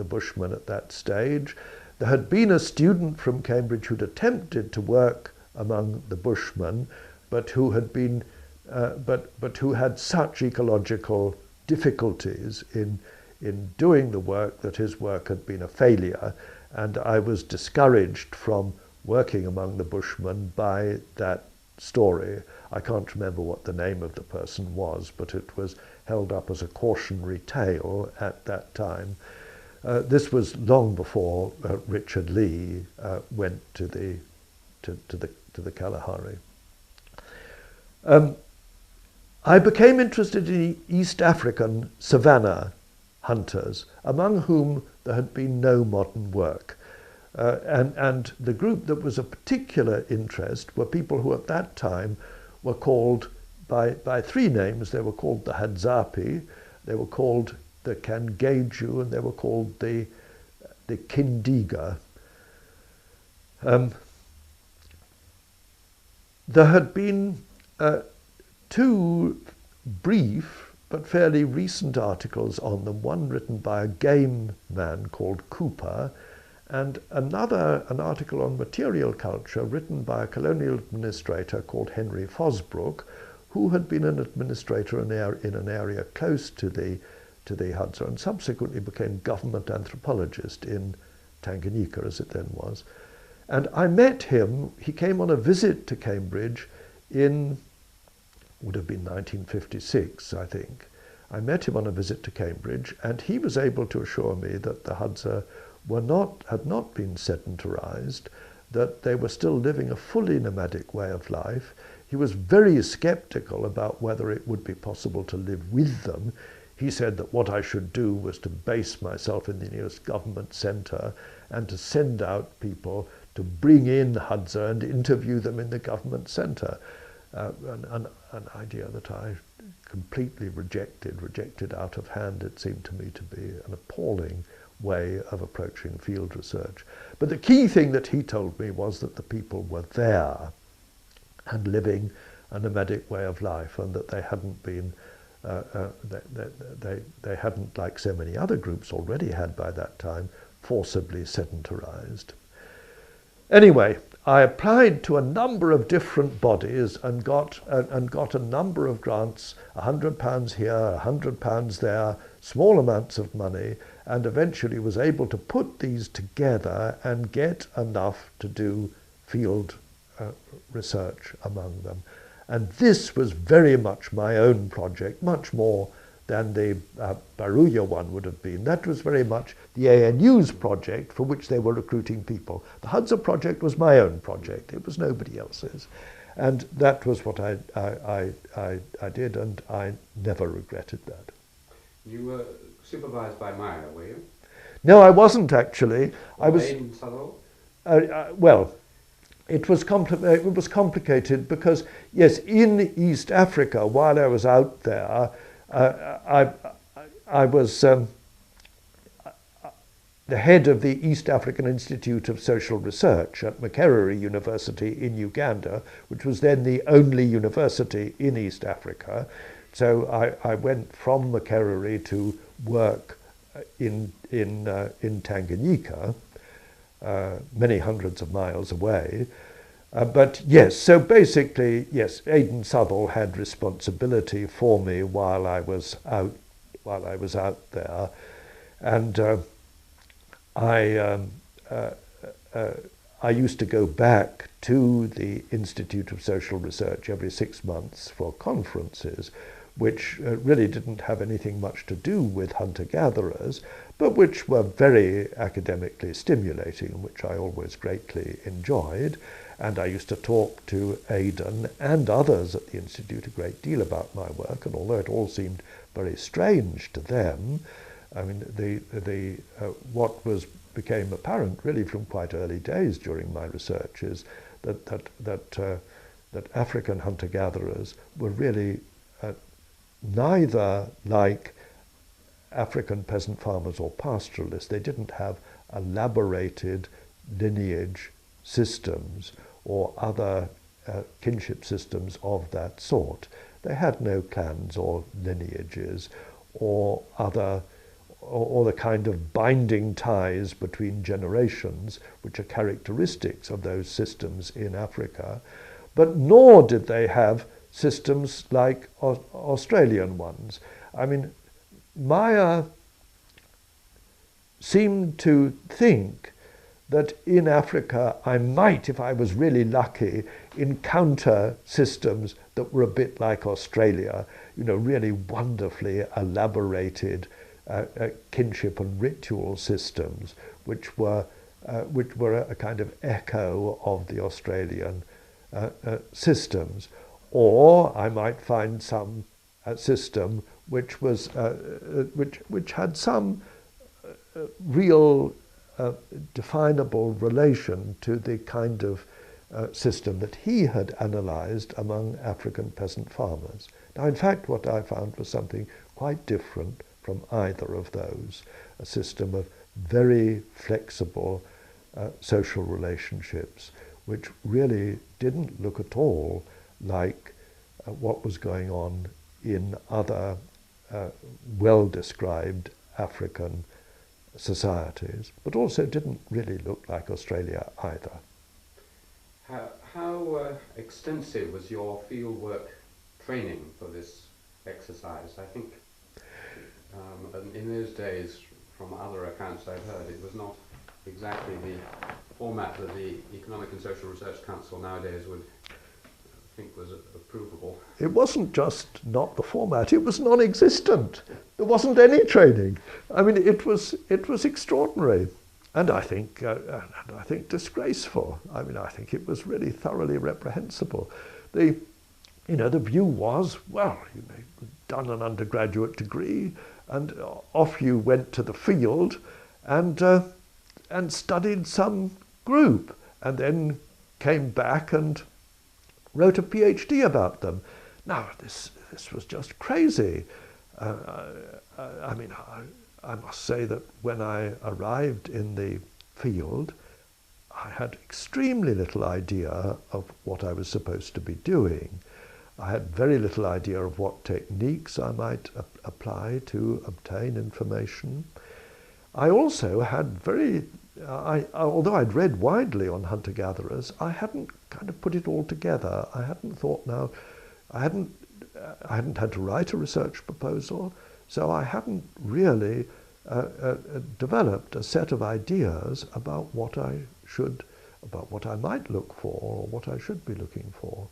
Bushmen at that stage. There had been a student from Cambridge who'd attempted to work among the Bushmen, but who had been but who had such ecological difficulties in doing the work that his work had been a failure, and I was discouraged from working among the Bushmen by that story. I can't remember what the name of the person was, but it was held up as a cautionary tale at that time. This was long before Richard Lee went to the Kalahari. I became interested in East African savanna hunters, among whom there had been no modern work. And the group that was of particular interest were people who at that time were called by three names. They were called the Hadzapi, they were called the Kangeju, and they were called the Kindiga. There had been two brief but fairly recent articles on them, one written by a game man called Cooper, and an article on material culture written by a colonial administrator called Henry Fosbrook, who had been an administrator in an area close to the Hadza, and subsequently became government anthropologist in Tanganyika, as it then was. And I met him. He came on a visit to Cambridge in, would have been 1956, I think. I met him on a visit to Cambridge, and he was able to assure me that the Hadza had not been sedentarized, that they were still living a fully nomadic way of life. He was very skeptical about whether it would be possible to live with them. He said that what I should do was to base myself in the nearest government center and to send out people to bring in Hadza and interview them in the government center. An idea that I completely rejected out of hand. It seemed to me to be an appalling way of approaching field research. But the key thing that he told me was that the people were there and living a nomadic way of life, and that they hadn't been, they hadn't, like so many other groups already had by that time, forcibly sedentarized. Anyway, I applied to a number of different bodies and got a number of grants, £100 here, £100 there, small amounts of money, and eventually was able to put these together and get enough to do field research among them. And this was very much my own project, much more than the Baruja one would have been. That was very much the ANU's project for which they were recruiting people. The Hudson project was my own project. It was nobody else's. And that was what I did, and I never regretted that. You were supervised by Meyer, were you? No, I wasn't actually. Or I was. Aidan Southall? Well, it was complicated because, yes, in East Africa, while I was out there, I was the head of the East African Institute of Social Research at Makerere University in Uganda, which was then the only university in East Africa. So I went from Makerere to work in Tanganyika, many hundreds of miles away. But yes, so basically, yes, Aidan Southall had responsibility for me while I was out there, and I used to go back to the Institute of Social Research every 6 months for conferences, which really didn't have anything much to do with hunter-gatherers, but which were very academically stimulating, which I always greatly enjoyed. And I used to talk to Aidan and others at the Institute a great deal about my work, and although it all seemed very strange to them, I mean, what became apparent really from quite early days during my research is that African hunter-gatherers were really neither like African peasant farmers or pastoralists. They didn't have elaborated lineage systems or other kinship systems of that sort. They had no clans or lineages or the kind of binding ties between generations which are characteristics of those systems in Africa, but nor did they have systems like Australian ones. I mean, Meyer seemed to think that in Africa I might, if I was really lucky, encounter systems that were a bit like Australia, you know, really wonderfully elaborated kinship and ritual systems, which were a kind of echo of the Australian systems. Or I might find some system which was which had some real definable relation to the kind of system that he had analyzed among African peasant farmers. Now, in fact, what I found was something quite different from either of those, a system of very flexible social relationships, which really didn't look at all like what was going on in other well-described African societies, but also didn't really look like Australia either. How extensive was your fieldwork training for this exercise? I think in those days, from other accounts I've heard, it was not exactly the format that the Economic and Social Research Council nowadays would think was approvable. It wasn't just not the format, it was non-existent. There wasn't any training. I mean, it was extraordinary, and I think disgraceful. I mean, I think it was really thoroughly reprehensible. The view was, well, you'd done an undergraduate degree, and off you went to the field, and studied some group, and then came back and wrote a PhD about them. Now, this was just crazy. I mean, I must say that when I arrived in the field, I had extremely little idea of what I was supposed to be doing. I had very little idea of what techniques I might apply to obtain information. I also had although I'd read widely on hunter-gatherers, I hadn't kind of put it all together. I hadn't thought I hadn't had to write a research proposal, so I hadn't really developed a set of ideas about what I might look for, or what I should be looking for.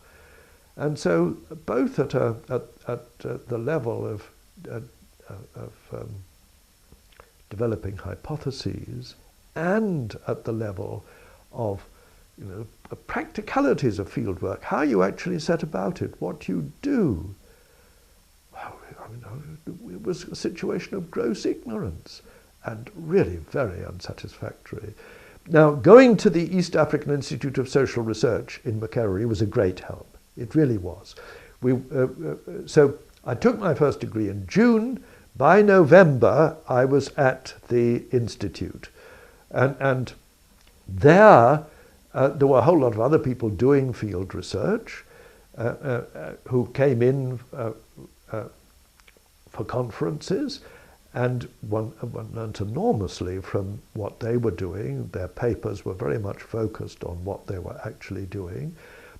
And so both at the level of developing hypotheses and at the level of practicalities of fieldwork, how you actually set about it, what you do. Well, it was a situation of gross ignorance and really very unsatisfactory. Now, going to the East African Institute of Social Research in Macfarlane was a great help. It really was. So I took my first degree in June. By November, I was at the Institute. And there were a whole lot of other people doing field research who came in for conferences, and one learnt enormously from what they were doing. Their papers were very much focused on what they were actually doing.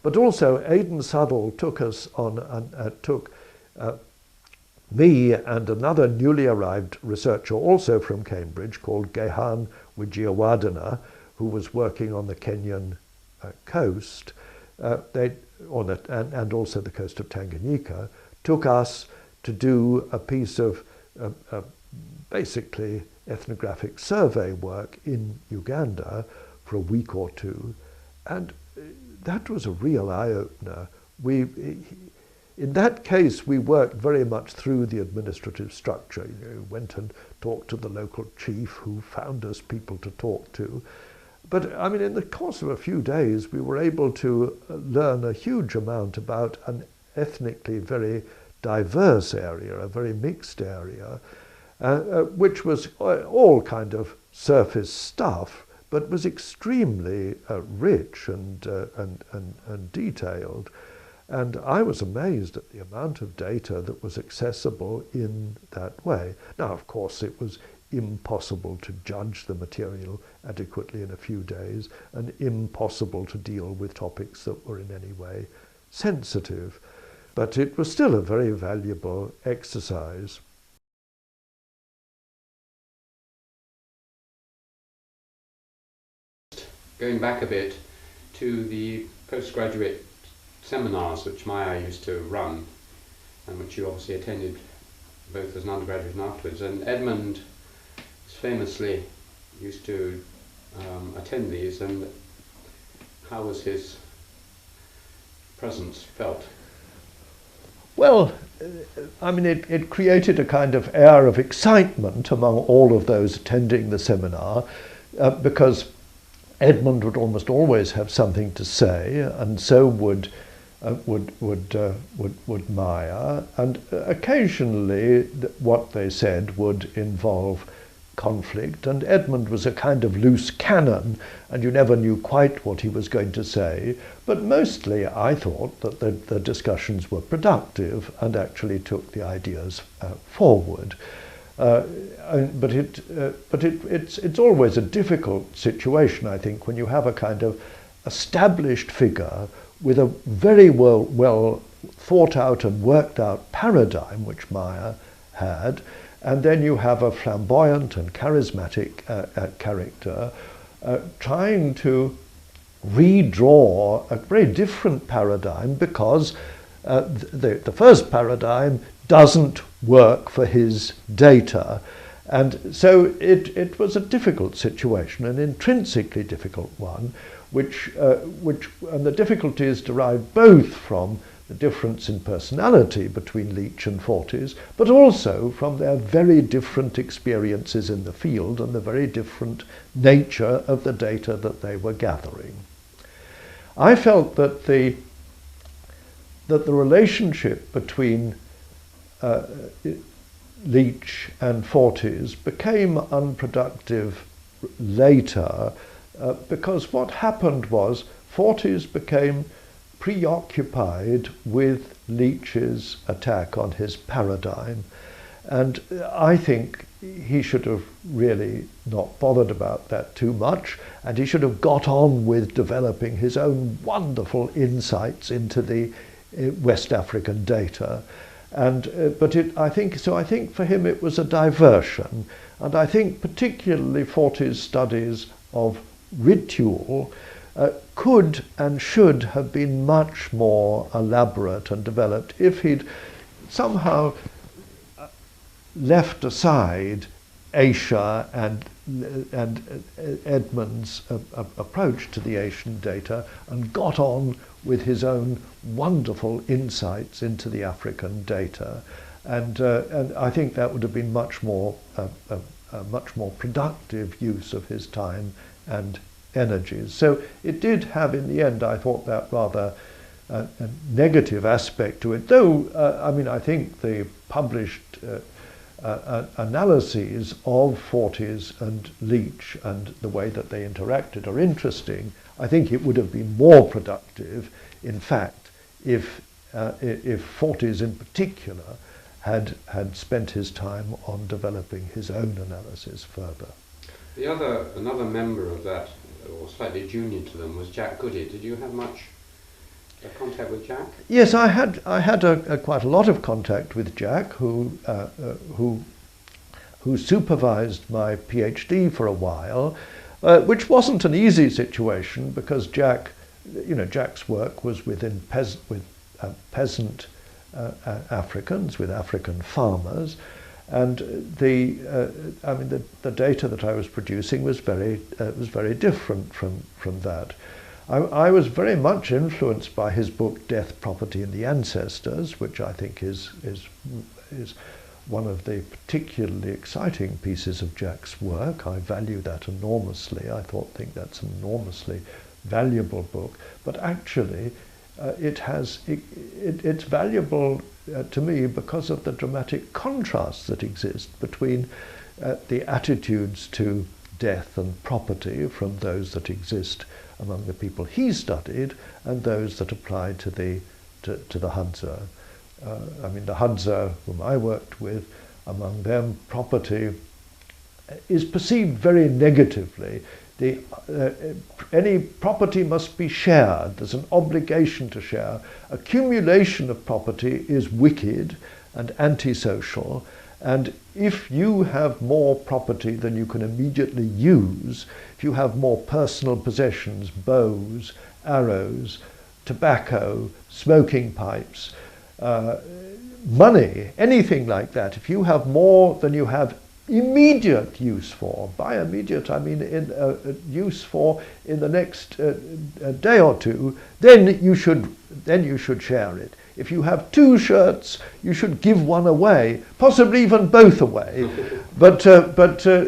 But also Aidan Suddle took us on, took me and another newly arrived researcher also from Cambridge called Gehan Wijayawardena, who was working on the Kenyan coast, and also the coast of Tanganyika, took us to do a piece of basically ethnographic survey work in Uganda for a week or two. And that was a real eye-opener. In that case, we worked very much through the administrative structure. Went and talked to the local chief, who found us people to talk to. But I mean, in the course of a few days, we were able to learn a huge amount about an ethnically very diverse area, a very mixed area, which was all kind of surface stuff, but was extremely rich and detailed. And I was amazed at the amount of data that was accessible in that way. Now, of course, it was impossible to judge the material adequately in a few days, and impossible to deal with topics that were in any way sensitive. But it was still a very valuable exercise. Going back a bit to the postgraduate seminars which Maya used to run, and which you obviously attended both as an undergraduate and afterwards, and Edmund famously used to attend these, and how was his presence felt? Well, I mean, it created a kind of air of excitement among all of those attending the seminar, because Edmund would almost always have something to say, and so would Maya, and occasionally what they said would involve conflict, and Edmund was a kind of loose cannon, and you never knew quite what he was going to say, but mostly I thought that the discussions were productive and actually took the ideas forward. But it's always a difficult situation, I think, when you have a kind of established figure with a very well thought out and worked out paradigm, which Maya had, and then you have a flamboyant and charismatic character trying to redraw a very different paradigm, because the first paradigm doesn't work for his data. And so it was a difficult situation, an intrinsically difficult one, and the difficulties derived both from the difference in personality between Leach and Forties, but also from their very different experiences in the field and the very different nature of the data that they were gathering. I felt that the relationship between Leach and Forties became unproductive later, because what happened was Forties became preoccupied with Leach's attack on his paradigm, and I think he should have really not bothered about that too much, and he should have got on with developing his own wonderful insights into the West African data. I think for him it was a diversion, and I think particularly Fortey's studies of ritual could and should have been much more elaborate and developed if he'd somehow left aside Asia and Edmund's approach to the Asian data and got on with his own wonderful insights into the African data, and I think that would have been much more productive use of his time and energies. So it did have, in the end, I thought, that rather a negative aspect to it. Though I think the published analyses of Fortey's and Leach and the way that they interacted are interesting. I think it would have been more productive, in fact, if Fortey's in particular had spent his time on developing his own analysis further. Another member of that, or slightly junior to them, was Jack Goody. Did you have much contact with Jack? Yes, I had quite a lot of contact with Jack, who supervised my PhD for a while, which wasn't an easy situation because Jack's work was with peasant Africans, with African farmers, and the data that I was producing was very different from that. I was very much influenced by his book Death, Property and the Ancestors, which I think is one of the particularly exciting pieces of Jack's work. I value that enormously. I think that's an enormously valuable book. But actually, it's valuable to me because of the dramatic contrasts that exist between the attitudes to death and property from those that exist among the people he studied and those that applied to the Hadza. The Hadza, whom I worked with, among them, property is perceived very negatively. Any property must be shared. There's an obligation to share. Accumulation of property is wicked and antisocial. And if you have more property than you can immediately use, if you have more personal possessions, bows, arrows, tobacco, smoking pipes, money, anything like that, if you have more than you have immediate use for, by immediate I mean use for in the next day or two, then you should share it. If you have 2 shirts, you should give one away, possibly even both away. But the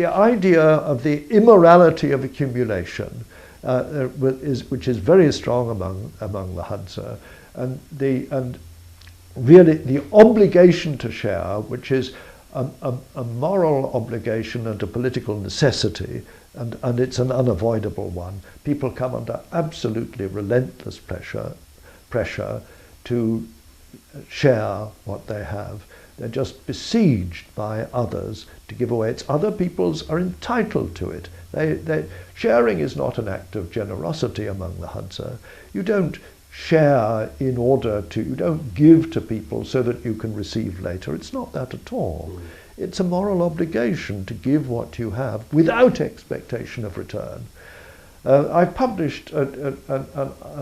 idea of the immorality of accumulation, which is very strong among the Hadza, and really the obligation to share, which is a moral obligation and a political necessity, and it's an unavoidable one. People come under absolutely relentless pressure to share what they have. They're just besieged by others to give away. It's other people's are entitled to it. Sharing is not an act of generosity among the Hadza. You don't share you don't give to people so that you can receive later. It's not that at all. It's a moral obligation to give what you have without expectation of return. I published an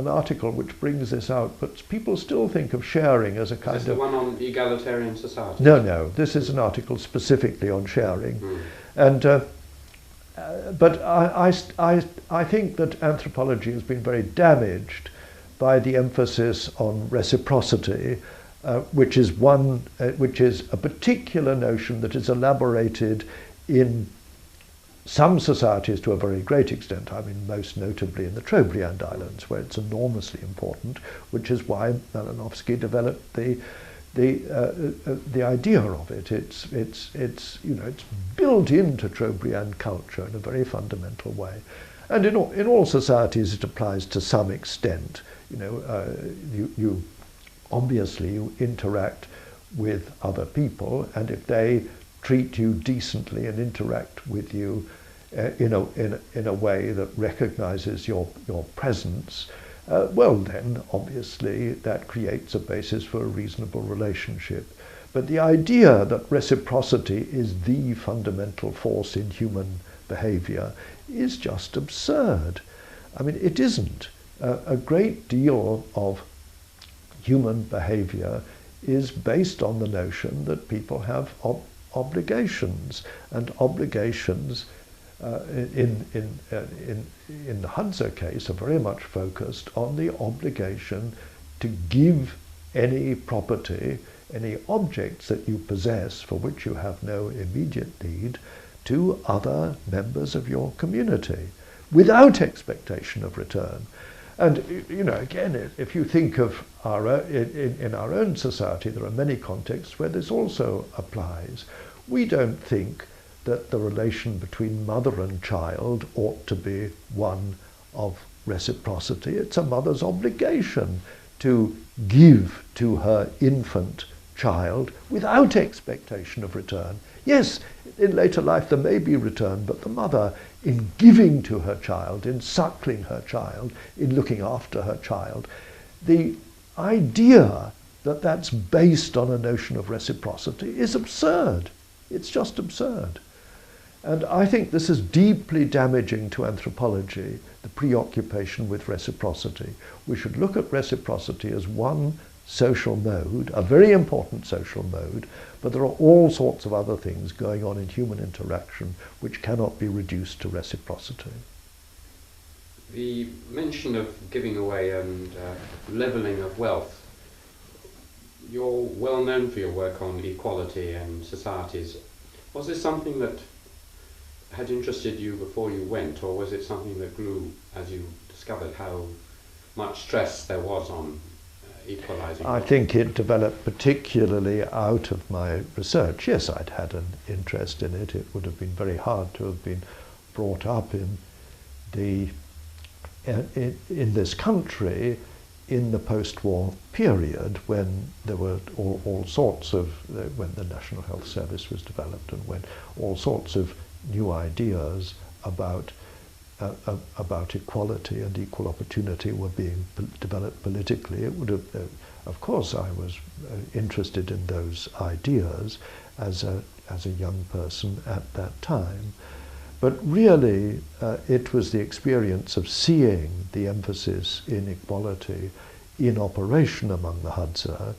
article which brings this out, but people still think of sharing as a kind of... Is this the one on egalitarian society? No, this is an article specifically on sharing. And but I think that anthropology has been very damaged by the emphasis on reciprocity, which is a particular notion that is elaborated in some societies to a very great extent. I mean, most notably in the Trobriand Islands, where it's enormously important, which is why Malinowski developed the idea of it. It's built into Trobriand culture in a very fundamental way, and in all societies it applies to some extent. You obviously you interact with other people, and if they treat you decently and interact with you in a way that recognizes your presence, well then, obviously, that creates a basis for a reasonable relationship. But the idea that reciprocity is the fundamental force in human behavior is just absurd. I mean, it isn't. A great deal of human behavior is based on the notion that people have obligations, and obligations in the Hadza case are very much focused on the obligation to give any property, any objects that you possess for which you have no immediate need, to other members of your community without expectation of return. And, you know, again, if you think of in our own society, there are many contexts where this also applies. We don't think that the relation between mother and child ought to be one of reciprocity. It's a mother's obligation to give to her infant child without expectation of return. Yes, in later life there may be return, but the mother, in giving to her child, in suckling her child, in looking after her child, the idea that that's based on a notion of reciprocity is absurd. It's just absurd. And I think this is deeply damaging to anthropology, the preoccupation with reciprocity. We should look at reciprocity as one social mode, a very important social mode, but there are all sorts of other things going on in human interaction which cannot be reduced to reciprocity. The mention of giving away and levelling of wealth, you're well known for your work on equality and societies. Was this something that had interested you before you went, or was it something that grew as you discovered how much stress there was on equalising? I think it developed particularly out of my research. Yes, I'd had an interest in it. It would have been very hard to have been brought up in this country in the post-war period, when there were all sorts of, when the National Health Service was developed, and when all sorts of new ideas about equality and equal opportunity were being developed politically. It would have, of course, I was interested in those ideas as a young person at that time. But really, it was the experience of seeing the emphasis in equality in operation among the Hadza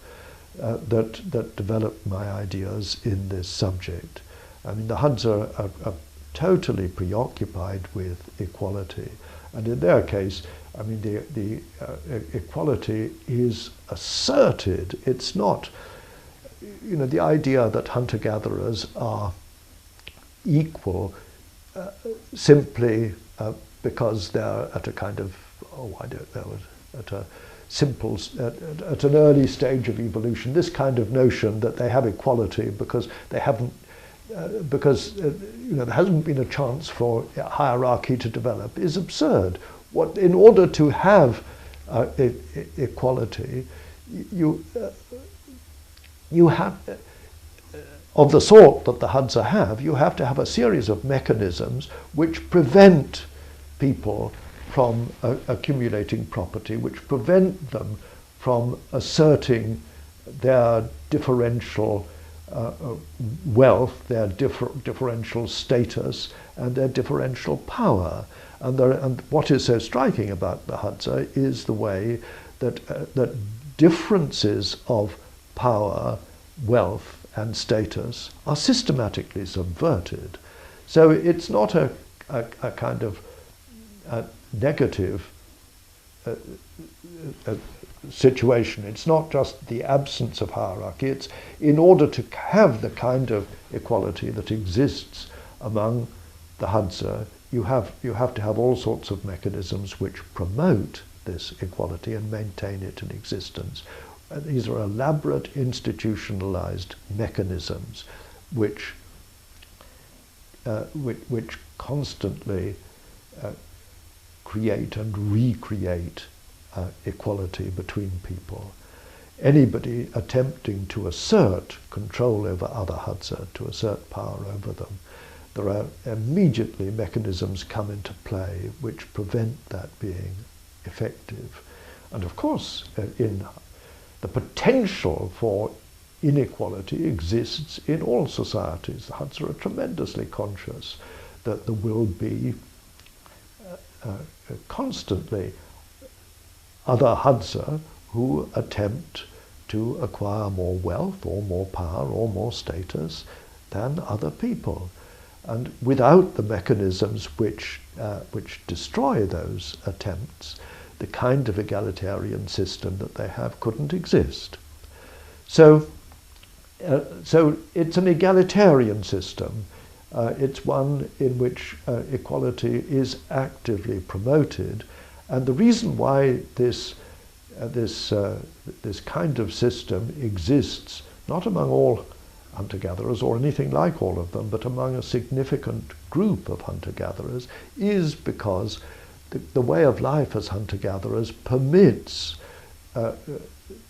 that developed my ideas in this subject. I mean, the Hadza are totally preoccupied with equality, and in their case, I mean, the equality is asserted. It's not, you know, the idea that hunter-gatherers are equal simply because they're at a kind of, I don't know, at a simple, at an early stage of evolution. This kind of notion that they have equality because they haven't, you know, there hasn't been a chance for hierarchy to develop is absurd. In order to have equality, you have, of the sort that the Hadza have, you have to have a series of mechanisms which prevent people from accumulating property, which prevent them from asserting their differential wealth, their differential status, and their differential power. And what is so striking about the Hadza is the way that differences of power, wealth, and status are systematically subverted. So it's not a kind of negative situation. It's not just the absence of hierarchy. It's in order to have the kind of equality that exists among the Hadza, you have to have all sorts of mechanisms which promote this equality and maintain it in existence. These are elaborate institutionalized mechanisms which constantly create and recreate equality between people. Anybody attempting to assert control over other Hadza, to assert power over them, there are immediately mechanisms come into play which prevent that being effective. And of course, in the potential for inequality exists in all societies. The Hadza are tremendously conscious that there will be constantly other Hadza who attempt to acquire more wealth or more power or more status than other people. And without the mechanisms which destroy those attempts, the kind of egalitarian system that they have couldn't exist. So it's an egalitarian system. It's one in which equality is actively promoted, and the reason why this kind of system exists not among all hunter-gatherers or anything like all of them, but among a significant group of hunter-gatherers, is because the way of life as hunter-gatherers permits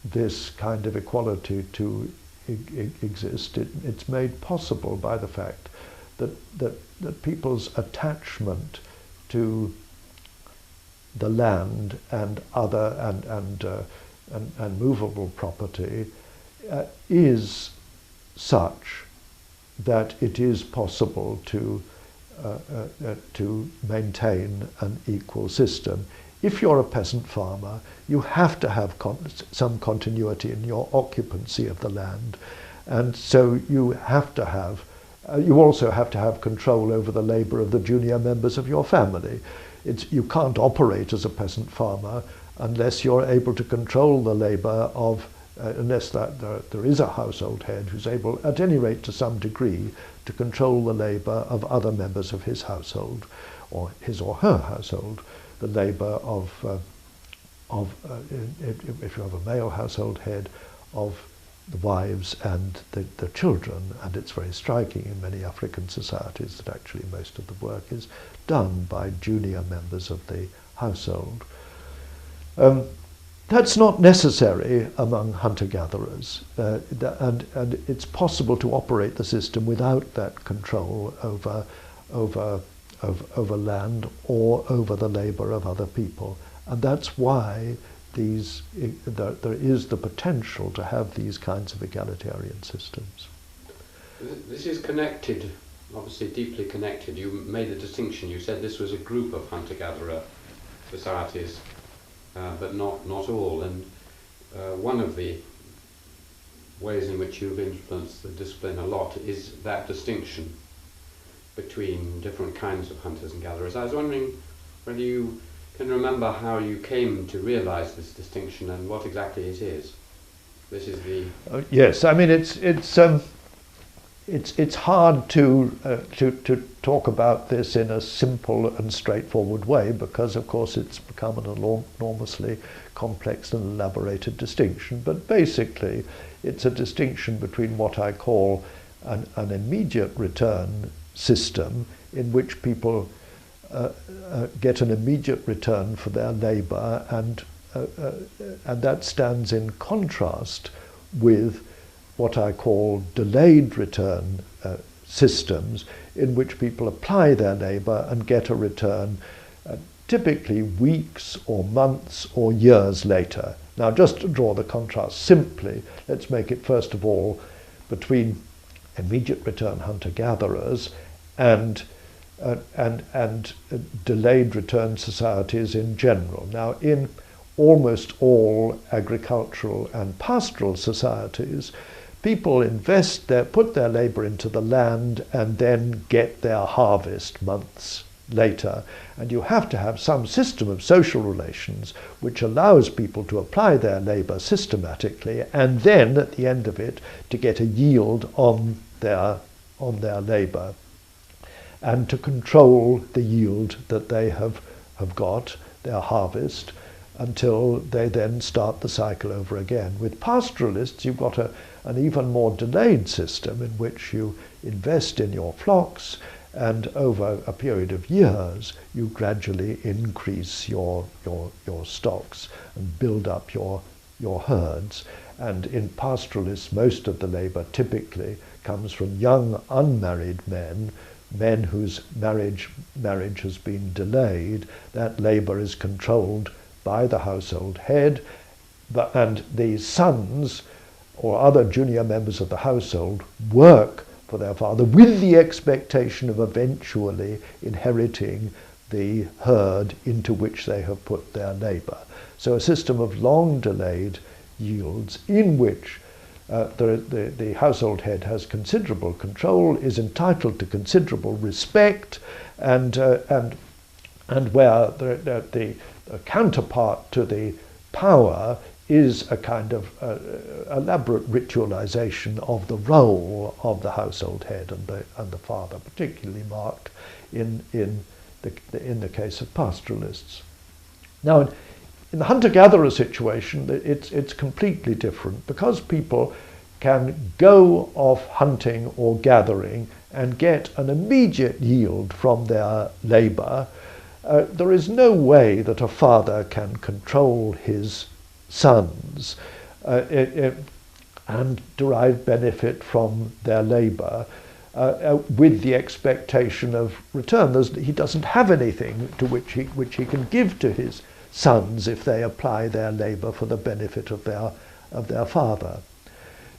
this kind of equality to exist. It's made possible by the fact that people's attachment to the land and other and movable property is such that it is possible to maintain an equal system. If you're a peasant farmer, you have to have some continuity in your occupancy of the land, and so you have to have. You also have to have control over the labour of the junior members of your family. You can't operate as a peasant farmer unless you're able to control the labour of, unless there is a household head who's able, at any rate to some degree, to control the labour of other members of his household, or his or her household, the labour of if you have a male household head, of the wives and the children. And it's very striking in many African societies that actually most of the work is done by junior members of the household. That's not necessary among hunter-gatherers, and it's possible to operate the system without that control over land or over the labour of other people. And that's why there is the potential to have these kinds of egalitarian systems. This is connected, obviously deeply connected. You made a distinction. You said this was a group of hunter-gatherer societies, but not all. And one of the ways in which you've influenced the discipline a lot is that distinction between different kinds of hunters and gatherers. I was wondering whether you can remember how you came to realise this distinction and what exactly it is. This is the... yes, I mean it's hard to talk about this in a simple and straightforward way, because of course it's become an enormously complex and elaborated distinction. But basically it's a distinction between what I call an immediate return system, in which people get an immediate return for their labour, and that stands in contrast with what I call delayed return systems, in which people apply their labour and get a return typically weeks or months or years later. Now, just to draw the contrast simply, let's make it first of all between immediate return hunter-gatherers and delayed return societies in general. Now, in almost all agricultural and pastoral societies, people put their labour into the land and then get their harvest months later. And you have to have some system of social relations which allows people to apply their labour systematically, and then at the end of it to get a yield on their labour, and to control the yield that they have got, their harvest, until they then start the cycle over again. With pastoralists, you've got an even more delayed system in which you invest in your flocks, and over a period of years, you gradually increase your stocks and build up your herds. And in pastoralists, most of the labour typically comes from young unmarried men whose marriage has been delayed. That labour is controlled by the household head, and the sons or other junior members of the household work for their father with the expectation of eventually inheriting the herd into which they have put their labour. So a system of long delayed yields in which the household head has considerable control, is entitled to considerable respect, and where the counterpart to the power is a kind of elaborate ritualization of the role of the household head and the father, particularly marked in the case of pastoralists. Now, in the hunter-gatherer situation, it's completely different, because people can go off hunting or gathering and get an immediate yield from their labour. There is no way that a father can control his sons and derive benefit from their labour with the expectation of return. He doesn't have anything to which he can give to his sons if they apply their labour for the benefit of their father.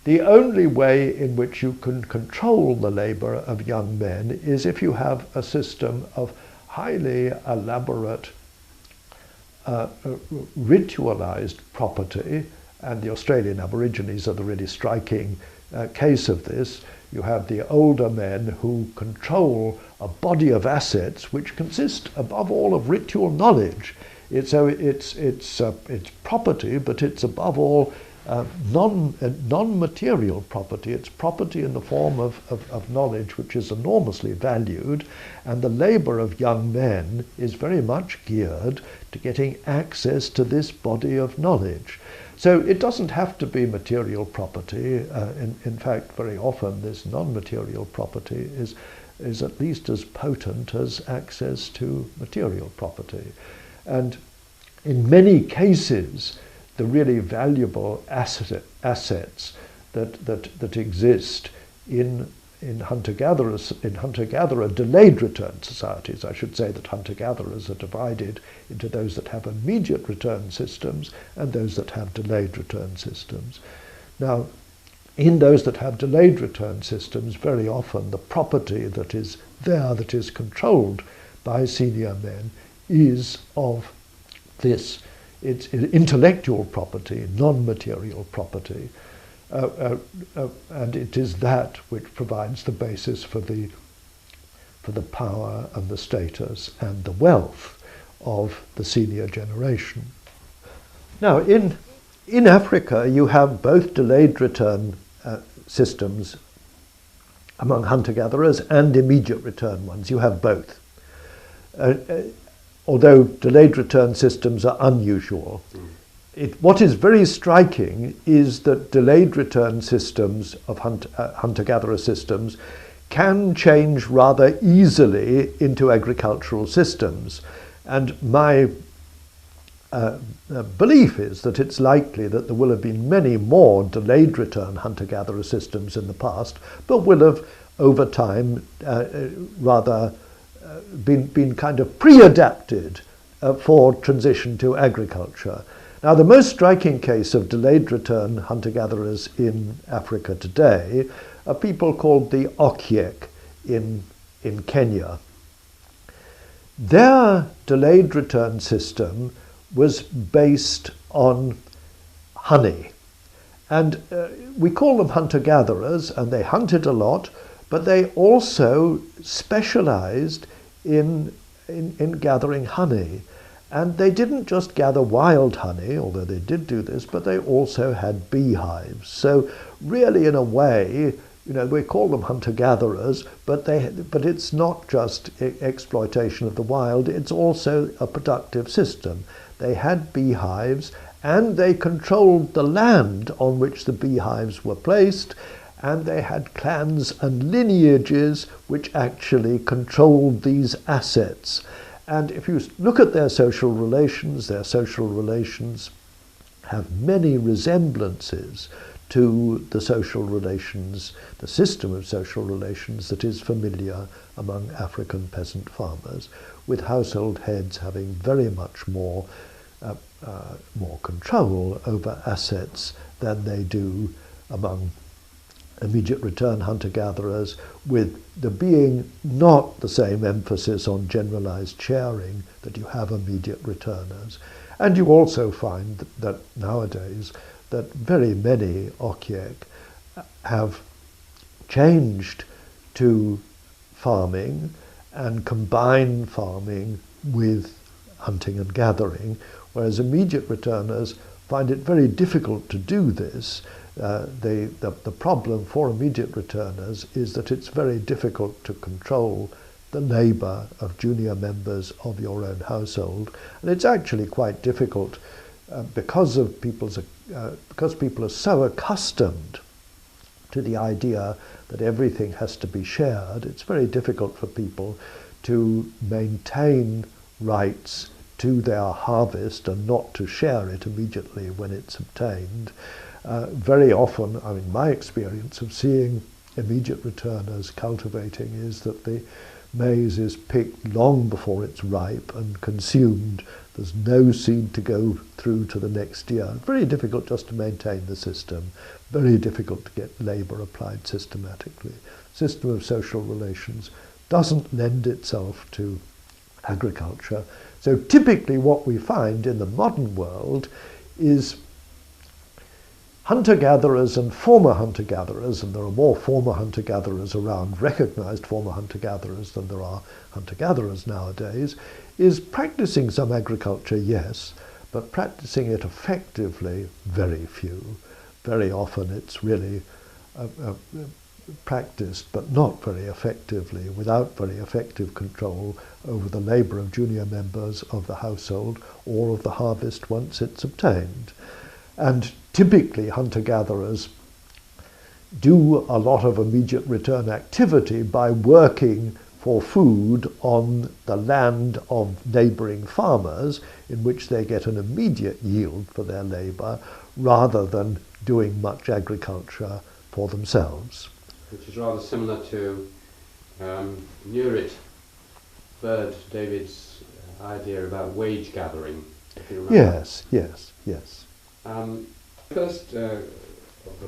The only way in which you can control the labour of young men is if you have a system of highly elaborate ritualized property, and the Australian Aborigines are the really striking case of this. You have the older men who control a body of assets which consist above all of ritual knowledge. It's property, but it's above all non-material property. It's property in the form of knowledge, which is enormously valued, and the labour of young men is very much geared to getting access to this body of knowledge. So it doesn't have to be material property. In fact, very often this non-material property is at least as potent as access to material property. And in many cases, the really valuable assets that exist in hunter-gatherer delayed return societies. I should say that hunter-gatherers are divided into those that have immediate return systems and those that have delayed return systems. Now, in those that have delayed return systems, very often the property that is there, that is controlled by senior men, is of this. It's intellectual property, non-material property, and it is that which provides the basis for the power and the status and the wealth of the senior generation. Now, in Africa, you have both delayed return systems among hunter-gatherers and immediate return ones. You have both. Although delayed return systems are unusual. What is very striking is that delayed return systems of hunter-gatherer systems can change rather easily into agricultural systems. And my belief is that it's likely that there will have been many more delayed return hunter-gatherer systems in the past, but will have, over time, rather been kind of pre-adapted for transition to agriculture. Now, the most striking case of delayed return hunter-gatherers in Africa today are people called the Okiek in Kenya. Their delayed return system was based on honey. And we call them hunter-gatherers, and they hunted a lot, but they also specialized in gathering honey. And they didn't just gather wild honey, although they did do this, but they also had beehives. So really, in a way, we call them hunter-gatherers, but it's not just exploitation of the wild, it's also a productive system. They had beehives, and they controlled the land on which the beehives were placed, and they had clans and lineages which actually controlled these assets. And if you look at their social relations have many resemblances to the social relations, the system of social relations that is familiar among African peasant farmers, with household heads having very much more more control over assets than they do among immediate return hunter-gatherers, with there being not the same emphasis on generalized sharing that you have immediate returners. And you also find that nowadays that very many Okiek have changed to farming and combine farming with hunting and gathering, whereas immediate returners find it very difficult to do this. The problem for immediate returners is that it's very difficult to control the labour of junior members of your own household, and it's actually quite difficult because people are so accustomed to the idea that everything has to be shared. It's very difficult for people to maintain rights to their harvest and not to share it immediately when it's obtained. Very often, I mean, my experience of seeing immediate returners cultivating is that the maize is picked long before it's ripe and consumed. There's no seed to go through to the next year. Very difficult just to maintain the system. Very difficult to get labour applied systematically. System of social relations doesn't lend itself to agriculture. So typically what we find in the modern world is hunter-gatherers and former hunter-gatherers, and there are more former hunter-gatherers around, recognised former hunter-gatherers, than there are hunter-gatherers nowadays, is practising some agriculture, yes, but practising it effectively, very few. Very often it's really practised, but not very effectively, without very effective control over the labour of junior members of the household or of the harvest once it's obtained. And typically hunter-gatherers do a lot of immediate return activity by working for food on the land of neighbouring farmers, in which they get an immediate yield for their labour, rather than doing much agriculture for themselves. Which is rather similar to Nurit Bird David's idea about wage gathering, if you remember. Yes. First, the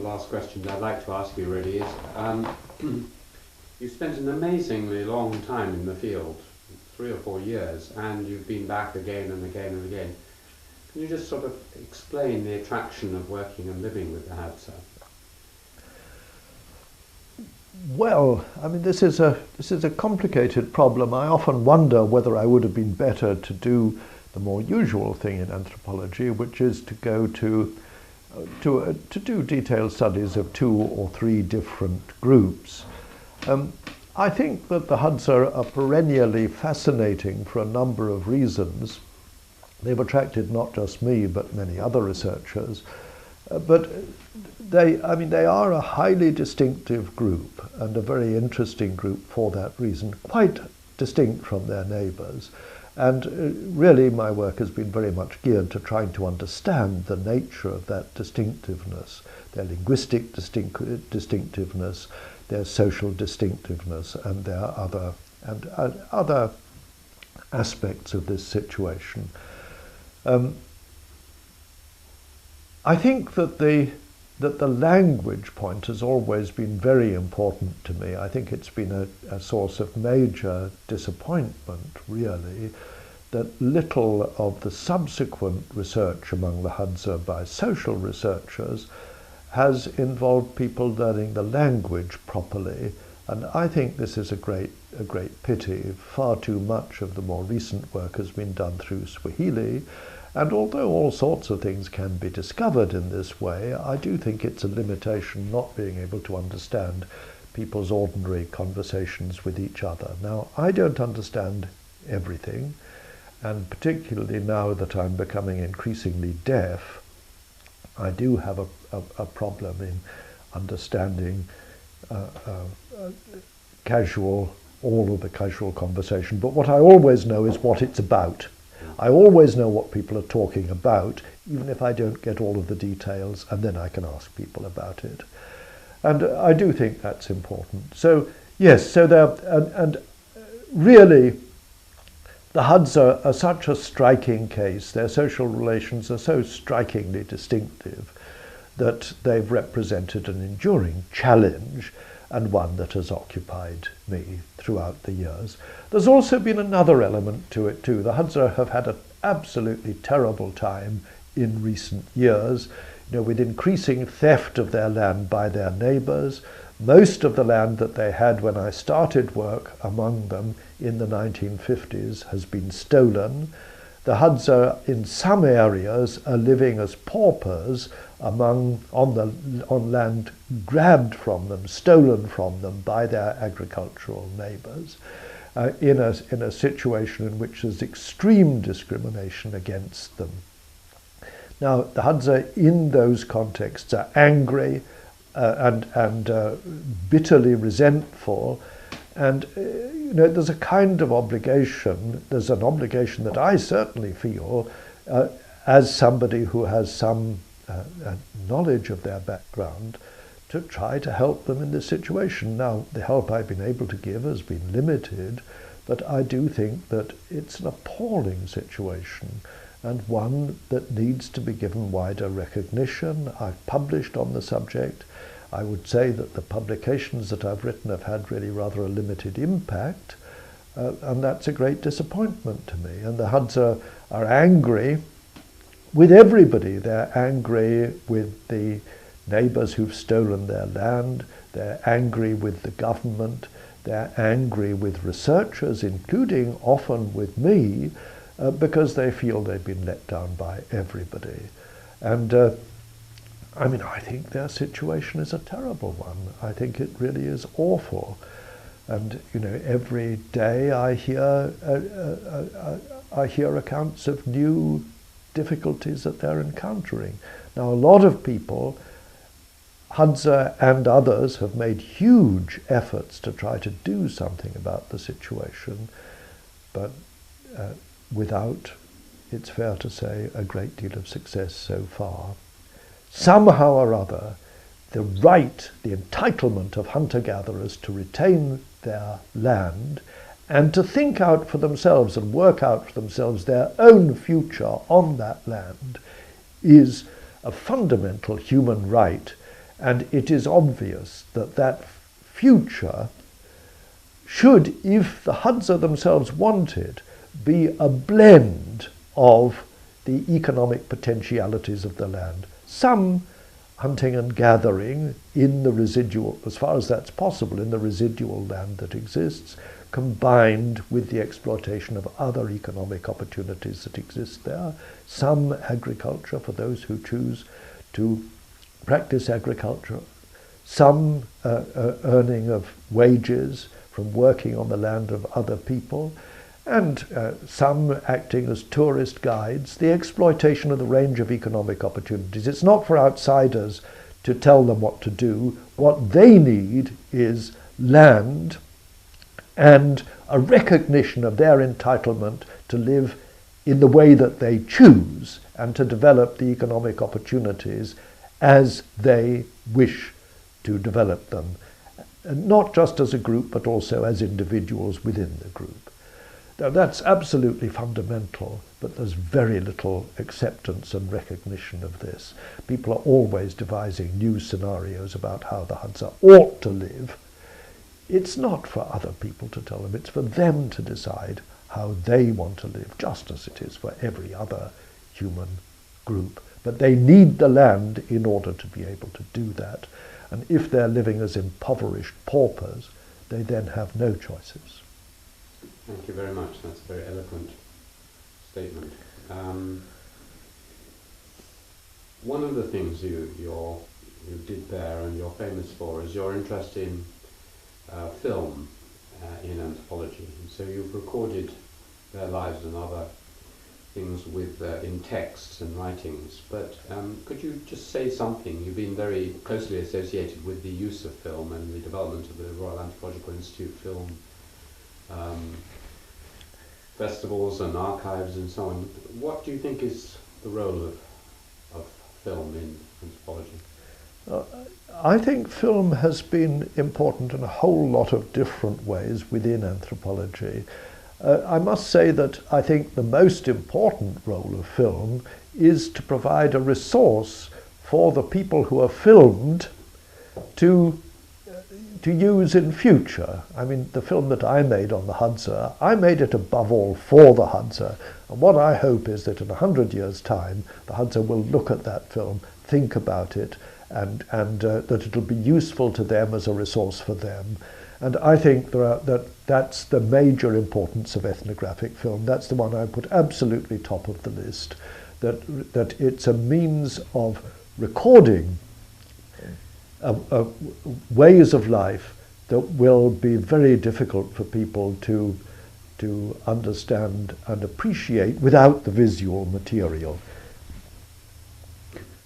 last question I'd like to ask you really is, you spent an amazingly long time in the field, 3 or 4 years, and you've been back again and again and again. Can you just sort of explain the attraction of working and living with the Hadza? Well, I mean, this is a complicated problem. I often wonder whether I would have been better to do the more usual thing in anthropology, which is to go to do detailed studies of 2 or 3 different groups. I think that the Hadza are perennially fascinating for a number of reasons. They've attracted not just me, but many other researchers. But they are a highly distinctive group, and a very interesting group for that reason, quite distinct from their neighbours. And really my work has been very much geared to trying to understand the nature of that distinctiveness, their linguistic distinctiveness, their social distinctiveness, and their other aspects of this situation. I think that the language point has always been very important to me. I think it's been a source of major disappointment, really, that little of the subsequent research among the Hadza by social researchers has involved people learning the language properly. And I think this is a great pity. Far too much of the more recent work has been done through Swahili. And although all sorts of things can be discovered in this way, I do think it's a limitation not being able to understand people's ordinary conversations with each other. Now, I don't understand everything, and particularly now that I'm becoming increasingly deaf, I do have a problem in understanding all of the casual conversation. But what I always know is what it's about. I always know what people are talking about, even if I don't get all of the details, and then I can ask people about it. And I do think that's important. So, yes, so there, and really, The Huds are such a striking case. Their social relations are so strikingly distinctive that they've represented an enduring challenge and one that has occupied me throughout the years. There's also been another element to it too. The Huds have had an absolutely terrible time in recent years, with increasing theft of their land by their neighbours. Most of the land that they had when I started work among them in the 1950s has been stolen. The Huds are, in some areas, are living as paupers on land grabbed from them, stolen from them by their agricultural neighbours, in a situation in which there's extreme discrimination against them. Now, the Huds in those contexts are angry and bitterly resentful, and there's a kind of obligation. There's an obligation that I certainly feel as somebody who has some knowledge of their background to try to help them in this situation. Now, the help I've been able to give has been limited, but I do think that it's an appalling situation and one that needs to be given wider recognition. I've published on the subject. I would say that the publications that I've written have had really rather a limited impact, and that's a great disappointment to me. And the Huds are angry with everybody. They're angry with the neighbours who've stolen their land. They're angry with the government. They're angry with researchers, including often with me, because they feel they've been let down by everybody. And I think their situation is a terrible one. I think it really is awful. And every day I hear accounts of new difficulties that they're encountering. Now, a lot of people, Huds and others, have made huge efforts to try to do something about the situation, but without, it's fair to say, a great deal of success so far. Somehow or other, the right, the entitlement of hunter-gatherers to retain their land and to think out for themselves and work out for themselves their own future on that land is a fundamental human right, and it is obvious that that future should, if the Hadza themselves want it, be a blend of the economic potentialities of the land. Some hunting and gathering in the residual, as far as that's possible, in the residual land that exists, combined with the exploitation of other economic opportunities that exist there. Some agriculture for those who choose to practice agriculture. Some earning of wages from working on the land of other people, and some acting as tourist guides, the exploitation of the range of economic opportunities. It's not for outsiders to tell them what to do. What they need is land and a recognition of their entitlement to live in the way that they choose and to develop the economic opportunities as they wish to develop them, and not just as a group but also as individuals within the group. Now, that's absolutely fundamental, but there's very little acceptance and recognition of this. People are always devising new scenarios about how the Hadza ought to live. It's not for other people to tell them, it's for them to decide how they want to live, just as it is for every other human group. But they need the land in order to be able to do that. And if they're living as impoverished paupers, they then have no choices. Thank you very much. That's a very eloquent statement. One of the things you did there and you're famous for is your interest in film in anthropology. And so you've recorded their lives and other things with in texts and writings. But could you just say something? You've been very closely associated with the use of film and the development of the Royal Anthropological Institute film festivals and archives and so on. What do you think is the role of film in anthropology? I think film has been important in a whole lot of different ways within anthropology. I must say that I think the most important role of film is to provide a resource for the people who are filmed to use in future. I mean, the film that I made on the Hadza, I made it above all for the Hadza. And what I hope is that in 100 years' time, the Hadza will look at that film, think about it, and that it'll be useful to them as a resource for them. And I think that's the major importance of ethnographic film. That's the one I put absolutely top of the list, that it's a means of recording ways of life that will be very difficult for people to understand and appreciate without the visual material.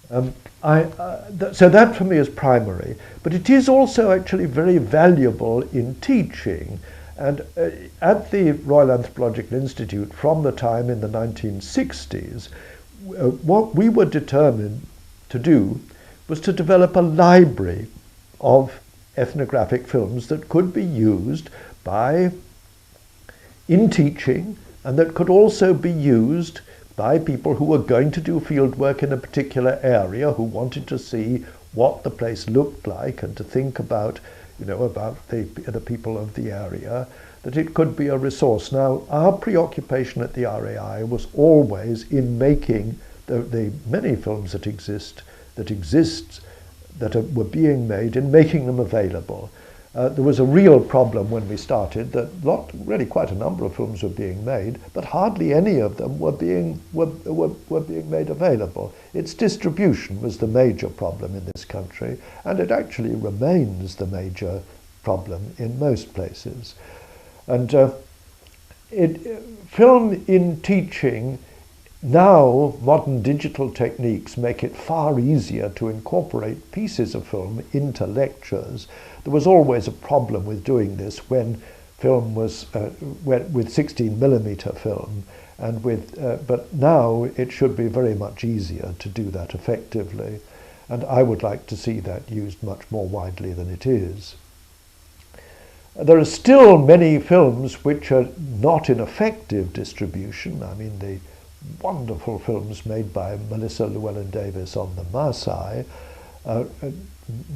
So that for me is primary, but it is also actually very valuable in teaching. And at the Royal Anthropological Institute, from the time in the 1960s, what we were determined to do was to develop a library of ethnographic films that could be used in teaching, and that could also be used by people who were going to do field work in a particular area, who wanted to see what the place looked like and to think about, about the people of the area, that it could be a resource. Now, our preoccupation at the RAI was always in making the many films that were being made, in making them available. There was a real problem when we started that really quite a number of films were being made, but hardly any of them were being made available. Its distribution was the major problem in this country, and it actually remains the major problem in most places. And film in teaching, now modern digital techniques make it far easier to incorporate pieces of film into lectures. There was always a problem with doing this when film was with 16mm film, and but now it should be very much easier to do that effectively, and I would like to see that used much more widely than it is. There are still many films which are not in effective distribution. I mean, the wonderful films made by Melissa Llewellyn-Davis on the Maasai,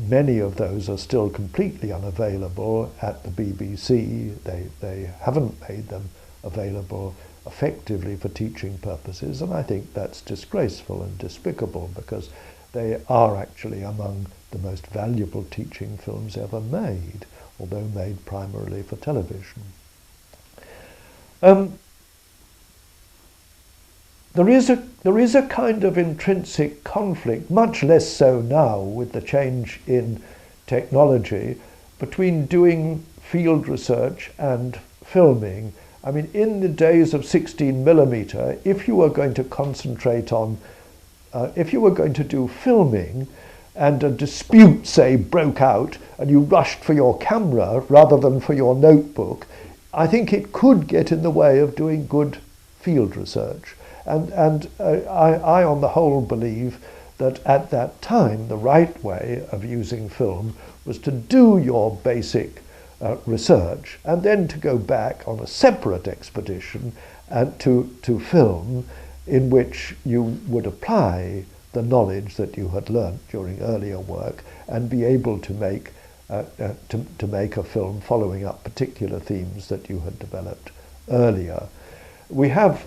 many of those are still completely unavailable at the BBC. They haven't made them available effectively for teaching purposes, and I think that's disgraceful and despicable, because they are actually among the most valuable teaching films ever made, although made primarily for television. There is a kind of intrinsic conflict, much less so now with the change in technology, between doing field research and filming. I mean, in the days of 16mm, if you were going to concentrate on, if you were going to do filming and a dispute, say, broke out and you rushed for your camera rather than for your notebook, I think it could get in the way of doing good field research. And I, on the whole, believe that at that time, the right way of using film was to do your basic research and then to go back on a separate expedition and to film, in which you would apply the knowledge that you had learnt during earlier work and be able to make a film following up particular themes that you had developed earlier. We had,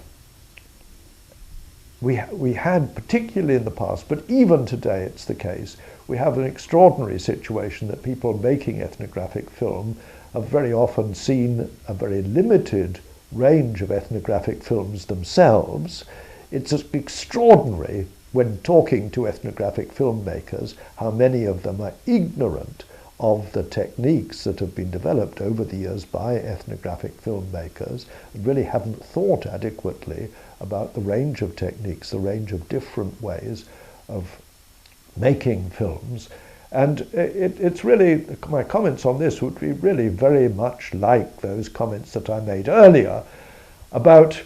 particularly in the past, but even today it's the case, we have an extraordinary situation that people making ethnographic film have very often seen a very limited range of ethnographic films themselves. It's extraordinary when talking to ethnographic filmmakers how many of them are ignorant of the techniques that have been developed over the years by ethnographic filmmakers, and really haven't thought adequately about the range of techniques, the range of different ways of making films. And it's really, my comments on this would be really very much like those comments that I made earlier about